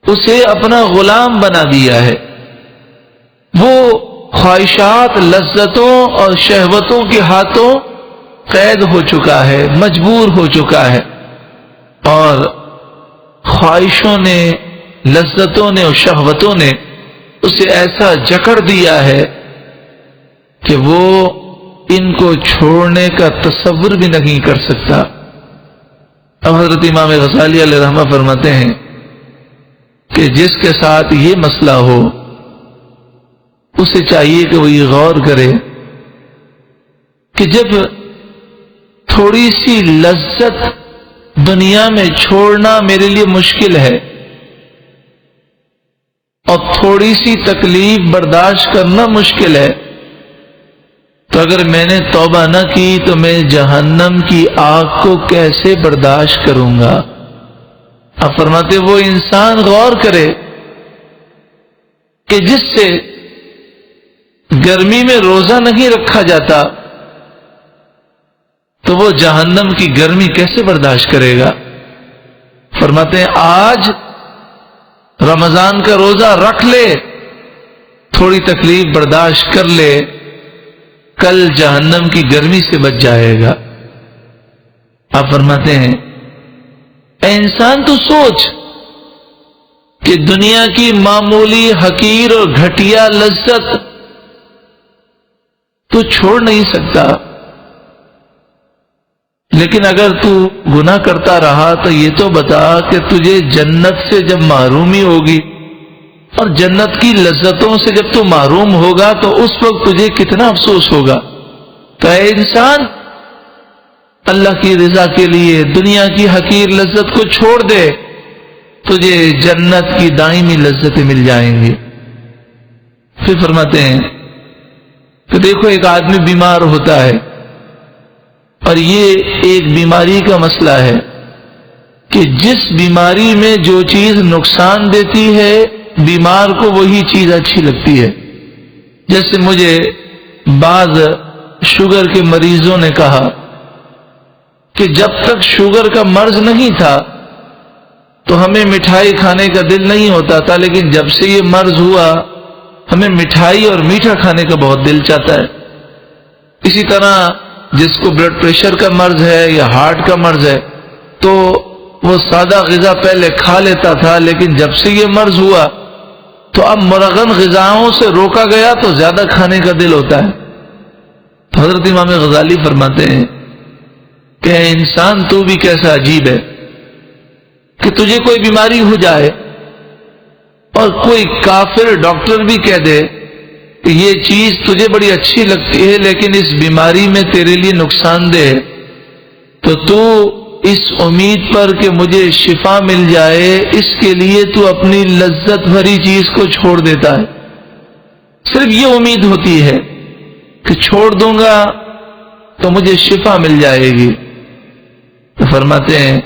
اسے اپنا غلام بنا دیا ہے. وہ خواہشات، لذتوں اور شہوتوں کے ہاتھوں قید ہو چکا ہے، مجبور ہو چکا ہے، اور خواہشوں نے، لذتوں نے اور شہوتوں نے اسے ایسا جکڑ دیا ہے کہ وہ ان کو چھوڑنے کا تصور بھی نہیں کر سکتا. اب حضرت امام غزالی علیہ رحمہ فرماتے ہیں کہ جس کے ساتھ یہ مسئلہ ہو اسے چاہیے کہ وہ یہ غور کرے کہ جب تھوڑی سی لذت دنیا میں چھوڑنا میرے لیے مشکل ہے اور تھوڑی سی تکلیف برداشت کرنا مشکل ہے، تو اگر میں نے توبہ نہ کی تو میں جہنم کی آگ کو کیسے برداشت کروں گا؟ اب فرماتے وہ انسان غور کرے کہ جس سے گرمی میں روزہ نہیں رکھا جاتا تو وہ جہنم کی گرمی کیسے برداشت کرے گا؟ فرماتے ہیں آج رمضان کا روزہ رکھ لے، تھوڑی تکلیف برداشت کر لے، کل جہنم کی گرمی سے بچ جائے گا. آپ فرماتے ہیں اے انسان تو سوچ کہ دنیا کی معمولی حقیر اور گھٹیا لذت تو چھوڑ نہیں سکتا، لیکن اگر تو گناہ کرتا رہا تو یہ تو بتا کہ تجھے جنت سے جب محرومی ہوگی اور جنت کی لذتوں سے جب تو محروم ہوگا تو اس وقت تجھے کتنا افسوس ہوگا. تو اے انسان اللہ کی رضا کے لیے دنیا کی حقیر لذت کو چھوڑ دے، تجھے جنت کی دائمی لذتیں مل جائیں گی. پھر فرماتے ہیں کہ دیکھو ایک آدمی بیمار ہوتا ہے اور یہ ایک بیماری کا مسئلہ ہے کہ جس بیماری میں جو چیز نقصان دیتی ہے بیمار کو وہی چیز اچھی لگتی ہے. جیسے مجھے بعض شوگر کے مریضوں نے کہا کہ جب تک شوگر کا مرض نہیں تھا تو ہمیں مٹھائی کھانے کا دل نہیں ہوتا تھا، لیکن جب سے یہ مرض ہوا ہمیں مٹھائی اور میٹھا کھانے کا بہت دل چاہتا ہے. اسی طرح جس کو بلڈ پریشر کا مرض ہے یا ہارٹ کا مرض ہے تو وہ سادہ غذا پہلے کھا لیتا تھا، لیکن جب سے یہ مرض ہوا تو اب مرغن غذاؤں سے روکا گیا تو زیادہ کھانے کا دل ہوتا ہے۔ تو حضرت امام غزالی فرماتے ہیں کہ اے انسان، تو بھی کیسا عجیب ہے کہ تجھے کوئی بیماری ہو جائے اور کوئی کافر ڈاکٹر بھی کہہ دے کہ یہ چیز تجھے بڑی اچھی لگتی ہے لیکن اس بیماری میں تیرے لیے نقصان دہ ہے، تو اس امید پر کہ مجھے شفا مل جائے اس کے لیے تو اپنی لذت بھری چیز کو چھوڑ دیتا ہے۔ صرف یہ امید ہوتی ہے کہ چھوڑ دوں گا تو مجھے شفا مل جائے گی۔ تو فرماتے ہیں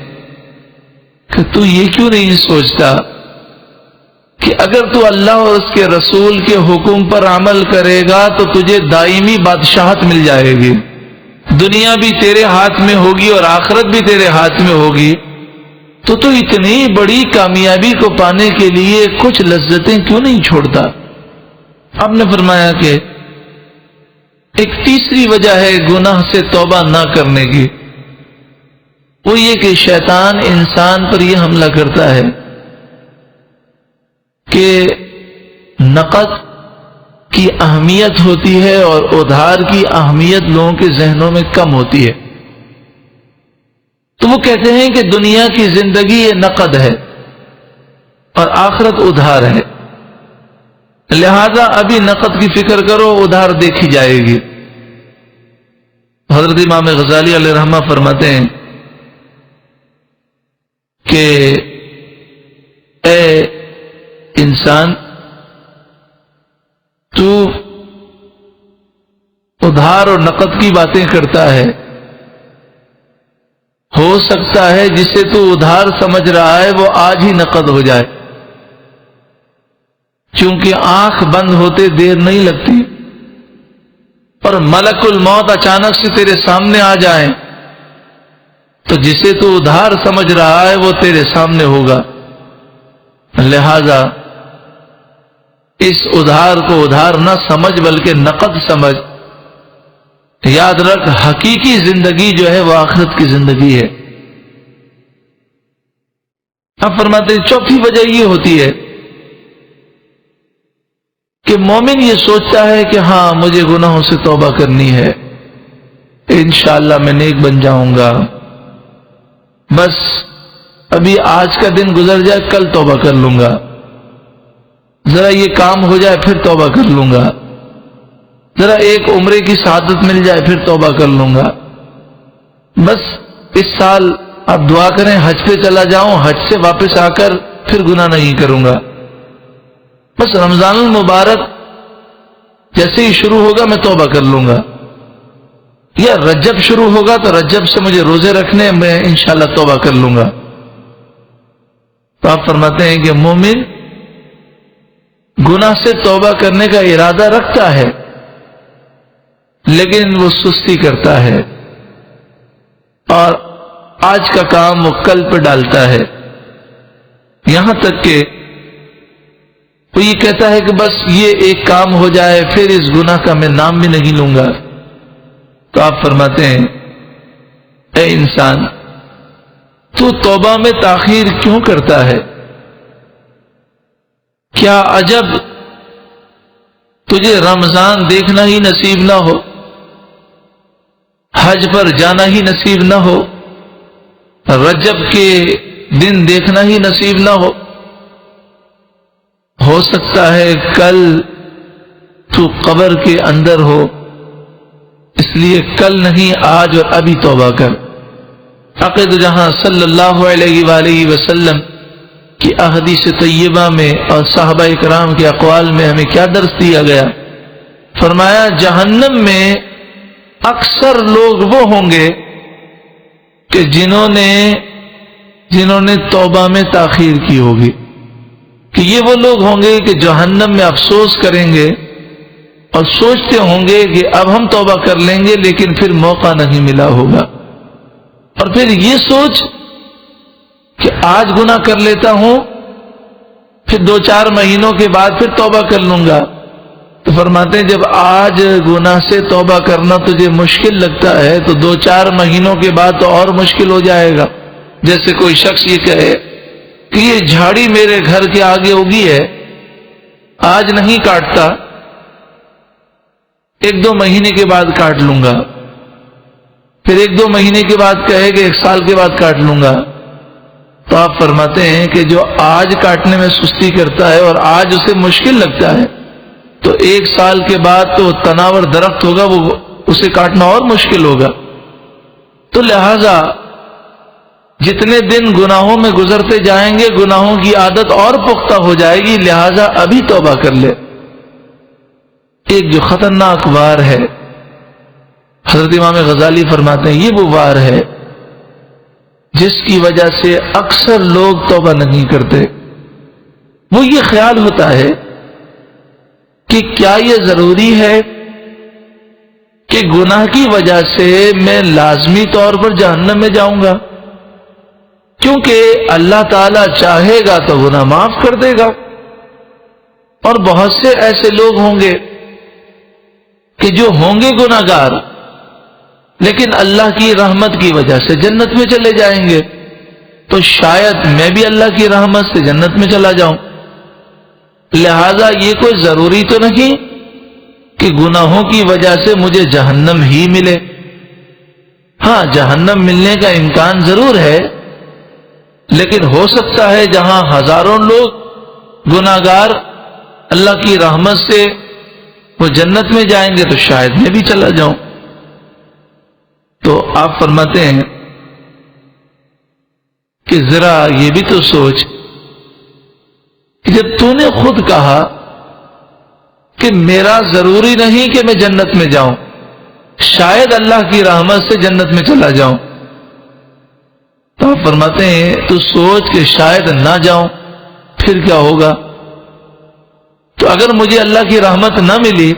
کہ تو یہ کیوں نہیں سوچتا کہ اگر تو اللہ اور اس کے رسول کے حکم پر عمل کرے گا تو تجھے دائمی بادشاہت مل جائے گی، دنیا بھی تیرے ہاتھ میں ہوگی اور آخرت بھی تیرے ہاتھ میں ہوگی، تو اتنی بڑی کامیابی کو پانے کے لیے کچھ لذتیں کیوں نہیں چھوڑتا؟ آپ نے فرمایا کہ ایک تیسری وجہ ہے گناہ سے توبہ نہ کرنے کی، وہ یہ کہ شیطان انسان پر یہ حملہ کرتا ہے کہ نقد کی اہمیت ہوتی ہے اور ادھار کی اہمیت لوگوں کے ذہنوں میں کم ہوتی ہے، تو وہ کہتے ہیں کہ دنیا کی زندگی یہ نقد ہے اور آخرت ادھار ہے، لہذا ابھی نقد کی فکر کرو، ادھار دیکھی جائے گی۔ حضرت امام غزالی علیہ رحمہ فرماتے ہیں کہ اے انسان، تو ادھار اور نقد کی باتیں کرتا ہے، ہو سکتا ہے جسے تو ادھار سمجھ رہا ہے وہ آج ہی نقد ہو جائے، چونکہ آنکھ بند ہوتے دیر نہیں لگتی، اور ملک الموت اچانک سے تیرے سامنے آ جائیں تو جسے تو ادھار سمجھ رہا ہے وہ تیرے سامنے ہوگا، لہذا اس ادھار کو ادھار نہ سمجھ بلکہ نقد سمجھ۔ یاد رکھ، حقیقی زندگی جو ہے وہ آخرت کی زندگی ہے۔ اب فرماتے ہیں چوتھی وجہ یہ ہوتی ہے کہ مومن یہ سوچتا ہے کہ ہاں مجھے گناہوں سے توبہ کرنی ہے، انشاءاللہ میں نیک بن جاؤں گا، بس ابھی آج کا دن گزر جائے کل توبہ کر لوں گا، ذرا یہ کام ہو جائے پھر توبہ کر لوں گا، ذرا ایک عمرے کی سعادت مل جائے پھر توبہ کر لوں گا، بس اس سال آپ دعا کریں حج پہ چلا جاؤں، حج سے واپس آ کر پھر گناہ نہیں کروں گا، بس رمضان المبارک جیسے ہی شروع ہوگا میں توبہ کر لوں گا، یا رجب شروع ہوگا تو رجب سے مجھے روزے رکھنے، میں انشاءاللہ توبہ کر لوں گا۔ تو آپ فرماتے ہیں کہ مومن گناہ سے توبہ کرنے کا ارادہ رکھتا ہے لیکن وہ سستی کرتا ہے اور آج کا کام وہ کل پہ ڈالتا ہے، یہاں تک کہ وہ یہ کہتا ہے کہ بس یہ ایک کام ہو جائے پھر اس گناہ کا میں نام بھی نہیں لوں گا۔ تو آپ فرماتے ہیں اے انسان، تو توبہ میں تاخیر کیوں کرتا ہے؟ کیا عجب تجھے رمضان دیکھنا ہی نصیب نہ ہو، حج پر جانا ہی نصیب نہ ہو، رجب کے دن دیکھنا ہی نصیب نہ ہو سکتا ہے کل تو قبر کے اندر ہو، اس لیے کل نہیں آج اور ابھی توبہ کر۔ عقد جہاں صلی اللہ علیہ وآلہ وسلم کی احادیث طیبہ میں اور صحابہ کرام کے اقوال میں ہمیں کیا درس دیا گیا؟ فرمایا جہنم میں اکثر لوگ وہ ہوں گے کہ جنہوں نے توبہ میں تاخیر کی ہوگی، کہ یہ وہ لوگ ہوں گے کہ جہنم میں افسوس کریں گے اور سوچتے ہوں گے کہ اب ہم توبہ کر لیں گے لیکن پھر موقع نہیں ملا ہوگا، اور پھر یہ سوچ کہ آج گناہ کر لیتا ہوں پھر 2-4 مہینوں کے بعد پھر توبہ کر لوں گا، تو فرماتے ہیں جب آج گناہ سے توبہ کرنا تجھے مشکل لگتا ہے تو 2-4 مہینوں کے بعد تو اور مشکل ہو جائے گا. جیسے کوئی شخص یہ کہے کہ یہ جھاڑی میرے گھر کے آگے اگی ہے، آج نہیں کاٹتا، 1-2 مہینے کے بعد کاٹ لوں گا. پھر 1-2 مہینے کے بعد کہے کہ 1 سال کے بعد کاٹ لوں گا. تو آپ فرماتے ہیں کہ جو آج کاٹنے میں سستی کرتا ہے اور آج اسے مشکل لگتا ہے تو 1 سال کے بعد تو تناور درخت ہوگا، وہ اسے کاٹنا اور مشکل ہوگا. تو لہذا جتنے دن گناہوں میں گزرتے جائیں گے گناہوں کی عادت اور پختہ ہو جائے گی، لہذا ابھی توبہ کر لے. ایک جو خطرناک وار ہے، حضرت امام غزالی فرماتے ہیں یہ وہ وار ہے جس کی وجہ سے اکثر لوگ توبہ نہیں کرتے. وہ یہ خیال ہوتا ہے کہ کیا یہ ضروری ہے کہ گناہ کی وجہ سے میں لازمی طور پر جہنم میں جاؤں گا، کیونکہ اللہ تعالیٰ چاہے گا تو گناہ معاف کر دے گا. اور بہت سے ایسے لوگ ہوں گے کہ جو ہوں گے گناہ گار لیکن اللہ کی رحمت کی وجہ سے جنت میں چلے جائیں گے. تو شاید میں بھی اللہ کی رحمت سے جنت میں چلا جاؤں. لہذا یہ کوئی ضروری تو نہیں کہ گناہوں کی وجہ سے مجھے جہنم ہی ملے. ہاں، جہنم ملنے کا امکان ضرور ہے، لیکن ہو سکتا ہے جہاں ہزاروں لوگ گناہ گار اللہ کی رحمت سے وہ جنت میں جائیں گے تو شاید میں بھی چلا جاؤں. تو آپ فرماتے ہیں کہ ذرا یہ بھی تو سوچ کہ جب تو نے خود کہا کہ میرا ضروری نہیں کہ میں جنت میں جاؤں، شاید اللہ کی رحمت سے جنت میں چلا جاؤں، تو آپ فرماتے ہیں تو سوچ کہ شاید نہ جاؤں پھر کیا ہوگا. تو اگر مجھے اللہ کی رحمت نہ ملی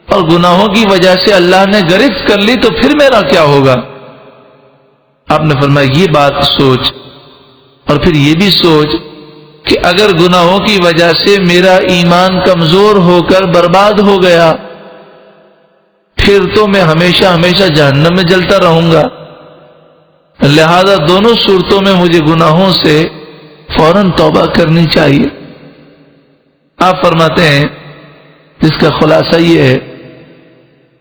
اور گناہوں کی وجہ سے اللہ نے گرفت کر لی تو پھر میرا کیا ہوگا. آپ نے فرمایا یہ بات سوچ، اور پھر یہ بھی سوچ کہ اگر گناہوں کی وجہ سے میرا ایمان کمزور ہو کر برباد ہو گیا پھر تو میں ہمیشہ ہمیشہ جہنم میں جلتا رہوں گا. لہذا دونوں صورتوں میں مجھے گناہوں سے فوراً توبہ کرنی چاہیے. آپ فرماتے ہیں جس کا خلاصہ یہ ہے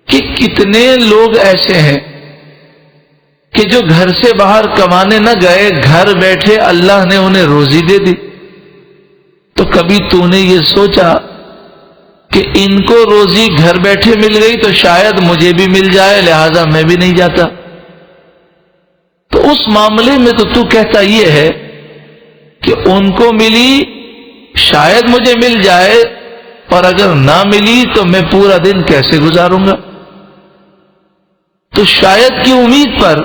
کہ کتنے لوگ ایسے ہیں کہ جو گھر سے باہر کمانے نہ گئے، گھر بیٹھے اللہ نے انہیں روزی دے دی. تو کبھی تو نے یہ سوچا کہ ان کو روزی گھر بیٹھے مل گئی تو شاید مجھے بھی مل جائے، لہذا میں بھی نہیں جاتا. تو اس معاملے میں تو کہتا یہ ہے کہ ان کو ملی شاید مجھے مل جائے، اور اگر نہ ملی تو میں پورا دن کیسے گزاروں گا. تو شاید کی امید پر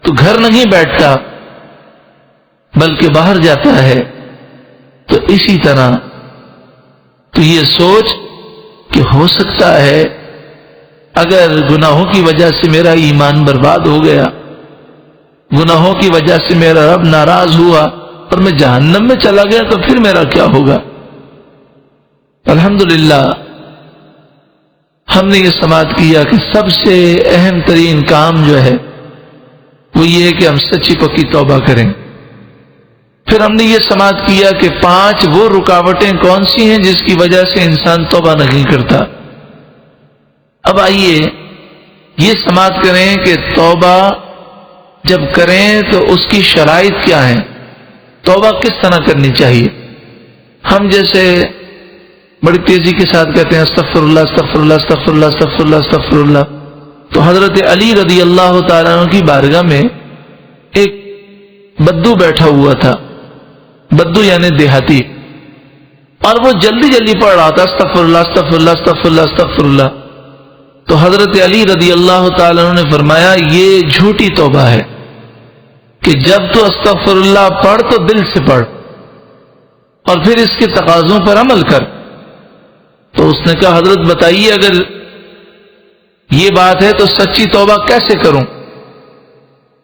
تو گھر نہیں بیٹھتا بلکہ باہر جاتا ہے. تو اسی طرح تو یہ سوچ کہ ہو سکتا ہے اگر گناہوں کی وجہ سے میرا ایمان برباد ہو گیا، گناہوں کی وجہ سے میرا رب ناراض ہوا اور میں جہنم میں چلا گیا تو پھر میرا کیا ہوگا. الحمدللہ ہم نے یہ سماعت کیا کہ سب سے اہم ترین کام جو ہے وہ یہ ہے کہ ہم سچی پکی توبہ کریں. پھر ہم نے یہ سماعت کیا کہ 5 وہ رکاوٹیں کون سی ہیں جس کی وجہ سے انسان توبہ نہیں کرتا. اب آئیے یہ سماعت کریں کہ توبہ جب کریں تو اس کی شرائط کیا ہیں، توبہ کس طرح کرنی چاہیے. ہم جیسے بڑی تیزی کے ساتھ کہتے ہیں استغفر اللہ استغفر اللہ استغفر اللہ استغفر اللہ استغفر اللہ. تو حضرت علی رضی اللہ تعالیٰ عنہ کی بارگاہ میں ایک بدو بیٹھا ہوا تھا. بدو یعنی دیہاتی، اور وہ جلدی جلدی پڑھ رہا تھا استغفر اللہ استغفر اللہ استغفر اللہ استغفر اللہ. تو حضرت علی رضی اللہ تعالیٰ عنہ نے فرمایا یہ جھوٹی توبہ ہے کہ جب تو استغفر اللہ پڑھ تو دل سے پڑھ اور پھر اس کے تقاضوں پر عمل کر. تو اس نے کہا حضرت بتائیے اگر یہ بات ہے تو سچی توبہ کیسے کروں.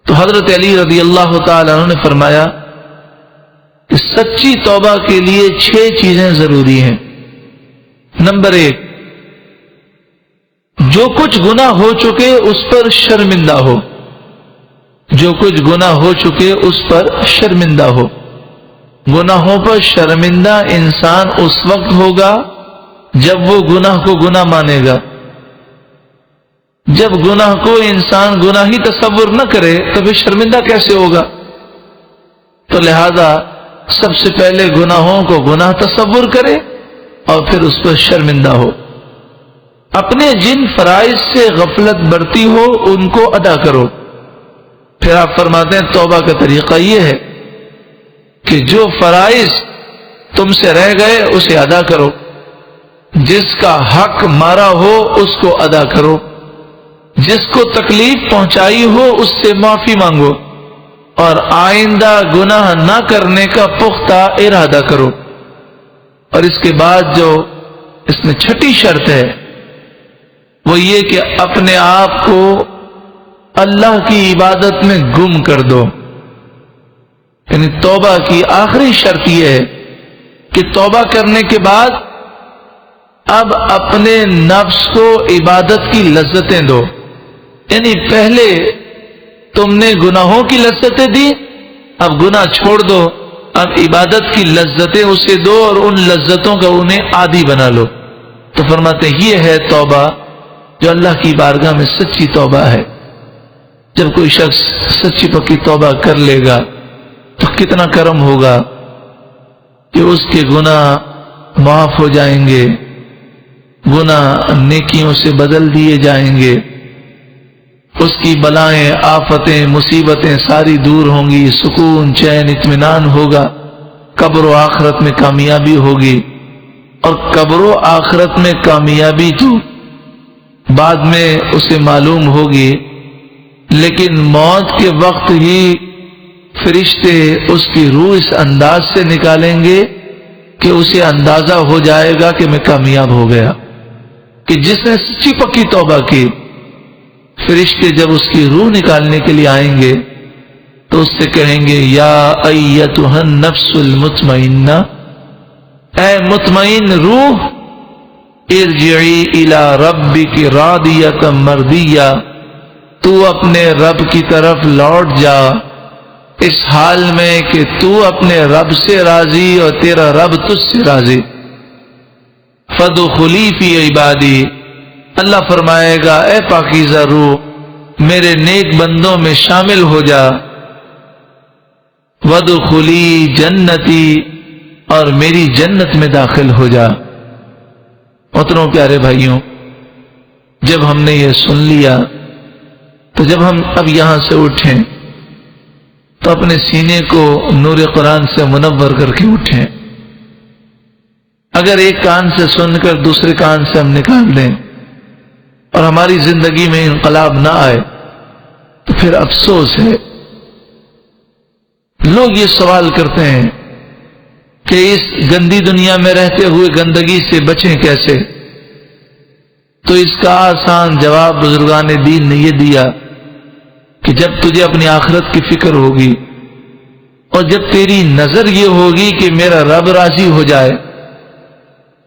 تو حضرت علی رضی اللہ تعالیٰ عنہ نے فرمایا کہ سچی توبہ کے لیے 6 چیزیں ضروری ہیں. نمبر 1، جو کچھ گناہ ہو چکے اس پر شرمندہ ہو، جو کچھ گناہ ہو چکے اس پر شرمندہ ہو۔ گناہوں پر شرمندہ انسان اس وقت ہوگا جب وہ گناہ کو گناہ مانے گا۔ جب گناہ کو انسان گناہ ہی تصور نہ کرے تو پھر شرمندہ کیسے ہوگا؟ تو لہذا سب سے پہلے گناہوں کو گناہ تصور کرے اور پھر اس پر شرمندہ ہو۔ اپنے جن فرائض سے غفلت برتی ہو ان کو ادا کرو۔ پھر آپ فرماتے ہیں توبہ کا طریقہ یہ ہے کہ جو فرائض تم سے رہ گئے اسے ادا کرو، جس کا حق مارا ہو اس کو ادا کرو، جس کو تکلیف پہنچائی ہو اس سے معافی مانگو، اور آئندہ گناہ نہ کرنے کا پختہ ارادہ کرو۔ اور اس کے بعد جو اس میں چھٹی شرط ہے وہ یہ کہ اپنے آپ کو اللہ کی عبادت میں گم کر دو۔ یعنی توبہ کی آخری شرط یہ ہے کہ توبہ کرنے کے بعد اب اپنے نفس کو عبادت کی لذتیں دو۔ یعنی پہلے تم نے گناہوں کی لذتیں دی، اب گناہ چھوڑ دو، اب عبادت کی لذتیں اسے دو اور ان لذتوں کا انہیں عادی بنا لو۔ تو فرماتے ہیں یہ ہے توبہ جو اللہ کی بارگاہ میں سچی توبہ ہے۔ جب کوئی شخص سچی پکی توبہ کر لے گا تو کتنا کرم ہوگا کہ اس کے گناہ معاف ہو جائیں گے، گناہ نیکیوں سے بدل دیے جائیں گے، اس کی بلائیں، آفتیں، مصیبتیں ساری دور ہوں گی، سکون، چین، اطمینان ہوگا، قبر و آخرت میں کامیابی ہوگی۔ اور قبر و آخرت میں کامیابی تو بعد میں اسے معلوم ہوگی، لیکن موت کے وقت ہی فرشتے اس کی روح اس انداز سے نکالیں گے کہ اسے اندازہ ہو جائے گا کہ میں کامیاب ہو گیا۔ کہ جس نے سچی پکی توبہ کی، فرشتے جب اس کی روح نکالنے کے لیے آئیں گے تو اس سے کہیں گے یا ایتھا النفس المطمئنہ، اے مطمئن روح، ارجعی الی ربک راضیۃ مرضیہ، تو اپنے رب کی طرف لوٹ جا اس حال میں کہ تو اپنے رب سے راضی اور تیرا رب تجھ سے راضی۔ فادخلی فی عبادی، اللہ فرمائے گا اے پاکیزہ روح میرے نیک بندوں میں شامل ہو جا۔ وادخلی جنتی، اور میری جنت میں داخل ہو جا۔ محترم پیارے بھائیوں، جب ہم نے یہ سن لیا تو جب ہم اب یہاں سے اٹھیں تو اپنے سینے کو نور قرآن سے منور کر کے اٹھیں۔ اگر ایک کان سے سن کر دوسرے کان سے ہم نکال دیں اور ہماری زندگی میں انقلاب نہ آئے تو پھر افسوس ہے۔ لوگ یہ سوال کرتے ہیں کہ اس گندی دنیا میں رہتے ہوئے گندگی سے بچیں کیسے؟ تو اس کا آسان جواب بزرگان دین نے یہ دیا کہ جب تجھے اپنی آخرت کی فکر ہوگی اور جب تیری نظر یہ ہوگی کہ میرا رب راضی ہو جائے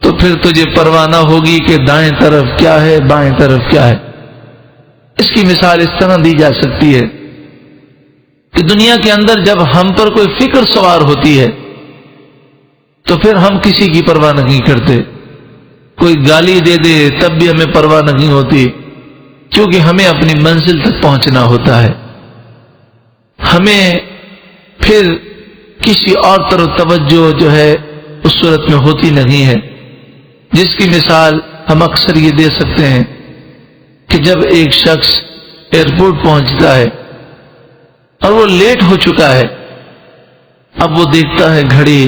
تو پھر تجھے پرواہ نہ ہوگی کہ دائیں طرف کیا ہے بائیں طرف کیا ہے۔ اس کی مثال اس طرح دی جا سکتی ہے کہ دنیا کے اندر جب ہم پر کوئی فکر سوار ہوتی ہے تو پھر ہم کسی کی پرواہ نہیں کرتے، کوئی گالی دے دے تب بھی ہمیں پرواہ نہیں ہوتی، کیونکہ ہمیں اپنی منزل تک پہنچنا ہوتا ہے۔ ہمیں پھر کسی اور طرف توجہ جو ہے اس صورت میں ہوتی نہیں ہے، جس کی مثال ہم اکثر یہ دے سکتے ہیں کہ جب ایک شخص ایئرپورٹ پہنچتا ہے اور وہ لیٹ ہو چکا ہے، اب وہ دیکھتا ہے گھڑی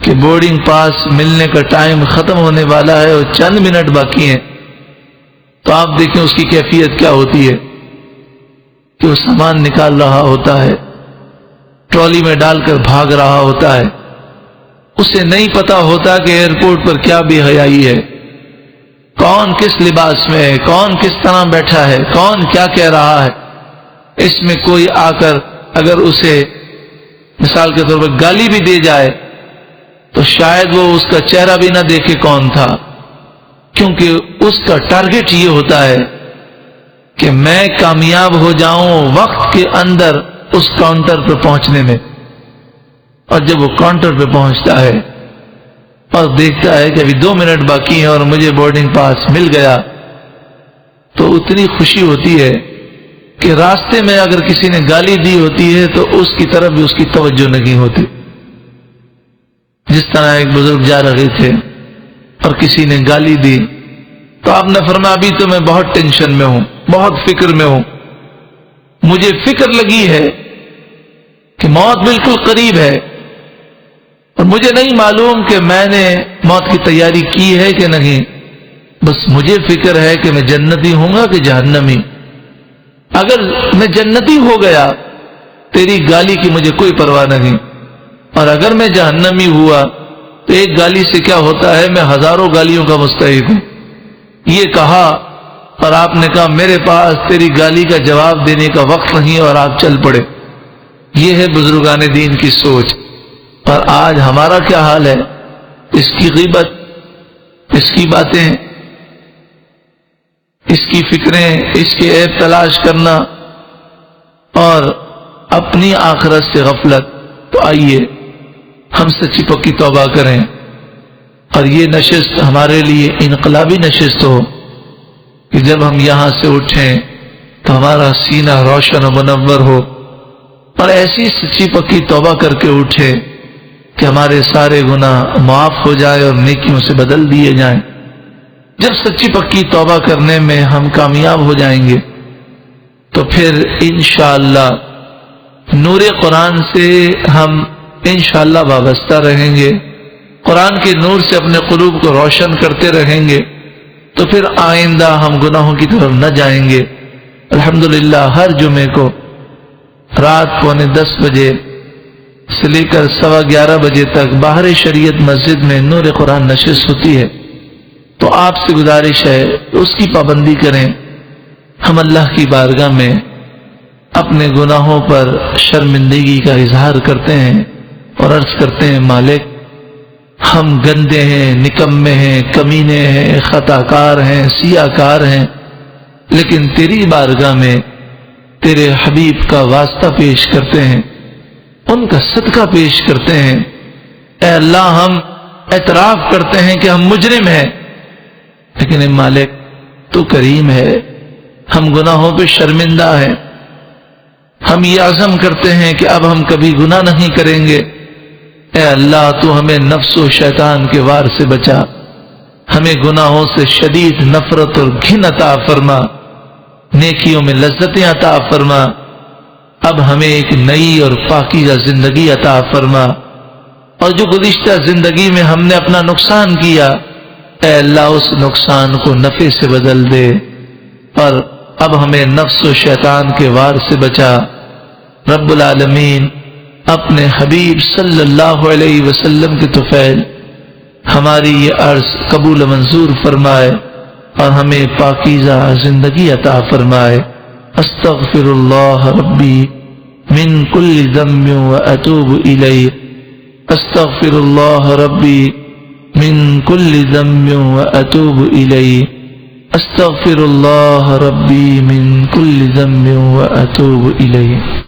کہ بورڈنگ پاس ملنے کا ٹائم ختم ہونے والا ہے اور چند منٹ باقی ہیں، تو آپ دیکھیں اس کی کیفیت کیا ہوتی ہے کہ وہ سامان نکال رہا ہوتا ہے، ٹرالی میں ڈال کر بھاگ رہا ہوتا ہے۔ اسے نہیں پتا ہوتا کہ ایئرپورٹ پر کیا بے حیائی ہے، کون کس لباس میں ہے، کون کس طرح بیٹھا ہے، کون کیا کہہ رہا ہے۔ اس میں کوئی آ کر اگر اسے مثال کے طور پر گالی بھی دے جائے تو شاید وہ اس کا چہرہ بھی نہ دیکھے کون تھا، کیونکہ اس کا ٹارگٹ یہ ہوتا ہے کہ میں کامیاب ہو جاؤں وقت کے اندر اس کاؤنٹر پہ پہنچنے میں. اور جب وہ کاؤنٹر پہ پہنچتا ہے اور دیکھتا ہے کہ ابھی 2 منٹ باقی ہیں اور مجھے بورڈنگ پاس مل گیا، تو اتنی خوشی ہوتی ہے کہ راستے میں اگر کسی نے گالی دی ہوتی ہے تو اس کی طرف بھی اس کی توجہ نہیں ہوتی. جس طرح ایک بزرگ جا رہے تھے اور کسی نے گالی دی تو آپ نے فرمایا ابھی تو میں بہت ٹینشن میں ہوں، بہت فکر میں ہوں، مجھے فکر لگی ہے کہ موت بالکل قریب ہے اور مجھے نہیں معلوم کہ میں نے موت کی تیاری کی ہے کہ نہیں، بس مجھے فکر ہے کہ میں جنتی ہوں گا کہ جہنمی. اگر میں جنتی ہو گیا تیری گالی کی مجھے کوئی پرواہ نہیں، اور اگر میں جہنمی ہوا تو ایک گالی سے کیا ہوتا ہے، میں ہزاروں گالیوں کا مستحق ہوں. یہ کہا اور آپ نے کہا میرے پاس تیری گالی کا جواب دینے کا وقت نہیں، اور آپ چل پڑے. یہ ہے بزرگان دین کی سوچ. اور آج ہمارا کیا حال ہے؟ اس کی غیبت، اس کی باتیں، اس کی فکریں، اس کے عیب تلاش کرنا اور اپنی آخرت سے غفلت. تو آئیے ہم سچی پکی توبہ کریں اور یہ نشست ہمارے لیے انقلابی نشست ہو کہ جب ہم یہاں سے اٹھیں تو ہمارا سینہ روشن و منور ہو، اور ایسی سچی پکی توبہ کر کے اٹھے کہ ہمارے سارے گناہ معاف ہو جائے اور نیکیوں سے بدل دیے جائیں. جب سچی پکی توبہ کرنے میں ہم کامیاب ہو جائیں گے تو پھر انشاءاللہ نور قرآن سے ہم انشاءاللہ وابستہ رہیں گے، قرآن کے نور سے اپنے قلوب کو روشن کرتے رہیں گے، تو پھر آئندہ ہم گناہوں کی طرف نہ جائیں گے. الحمدللہ ہر جمعے کو رات 9:45 بجے سے لے کر 11:15 بجے تک باہر شریعت مسجد میں نور قرآن نشست ہوتی ہے. تو آپ سے گزارش ہے اس کی پابندی کریں. ہم اللہ کی بارگاہ میں اپنے گناہوں پر شرمندگی کا اظہار کرتے ہیں اور عرض کرتے ہیں مالک ہم گندے ہیں، نکمے ہیں، کمینے ہیں، خطا کار ہیں، سیاہ کار ہیں، لیکن تیری بارگاہ میں تیرے حبیب کا واسطہ پیش کرتے ہیں، ان کا صدقہ پیش کرتے ہیں. اے اللہ ہم اعتراف کرتے ہیں کہ ہم مجرم ہیں، لیکن اے مالک تو کریم ہے، ہم گناہوں پہ شرمندہ ہیں. ہم یہ عزم کرتے ہیں کہ اب ہم کبھی گناہ نہیں کریں گے. اے اللہ تو ہمیں نفس و شیطان کے وار سے بچا، ہمیں گناہوں سے شدید نفرت اور گھن عطا فرما، نیکیوں میں لذتیں عطا فرما. اب ہمیں ایک نئی اور پاکیزہ زندگی عطا فرما، اور جو گزشتہ زندگی میں ہم نے اپنا نقصان کیا اے اللہ اس نقصان کو نفع سے بدل دے، اور اب ہمیں نفس و شیطان کے وار سے بچا. رب العالمین اپنے حبیب صلی اللہ علیہ وسلم کے طفیل ہماری یہ عرض قبول منظور فرمائے اور ہمیں پاکیزہ زندگی عطا فرمائے. استغفر اللہ ربی من کل ذنب واتوب الیہ، استغفر اللہ ربی من کل ذنب واتوب الیہ، استغفر اللہ ربی من کل ذنب واتوب الیہ.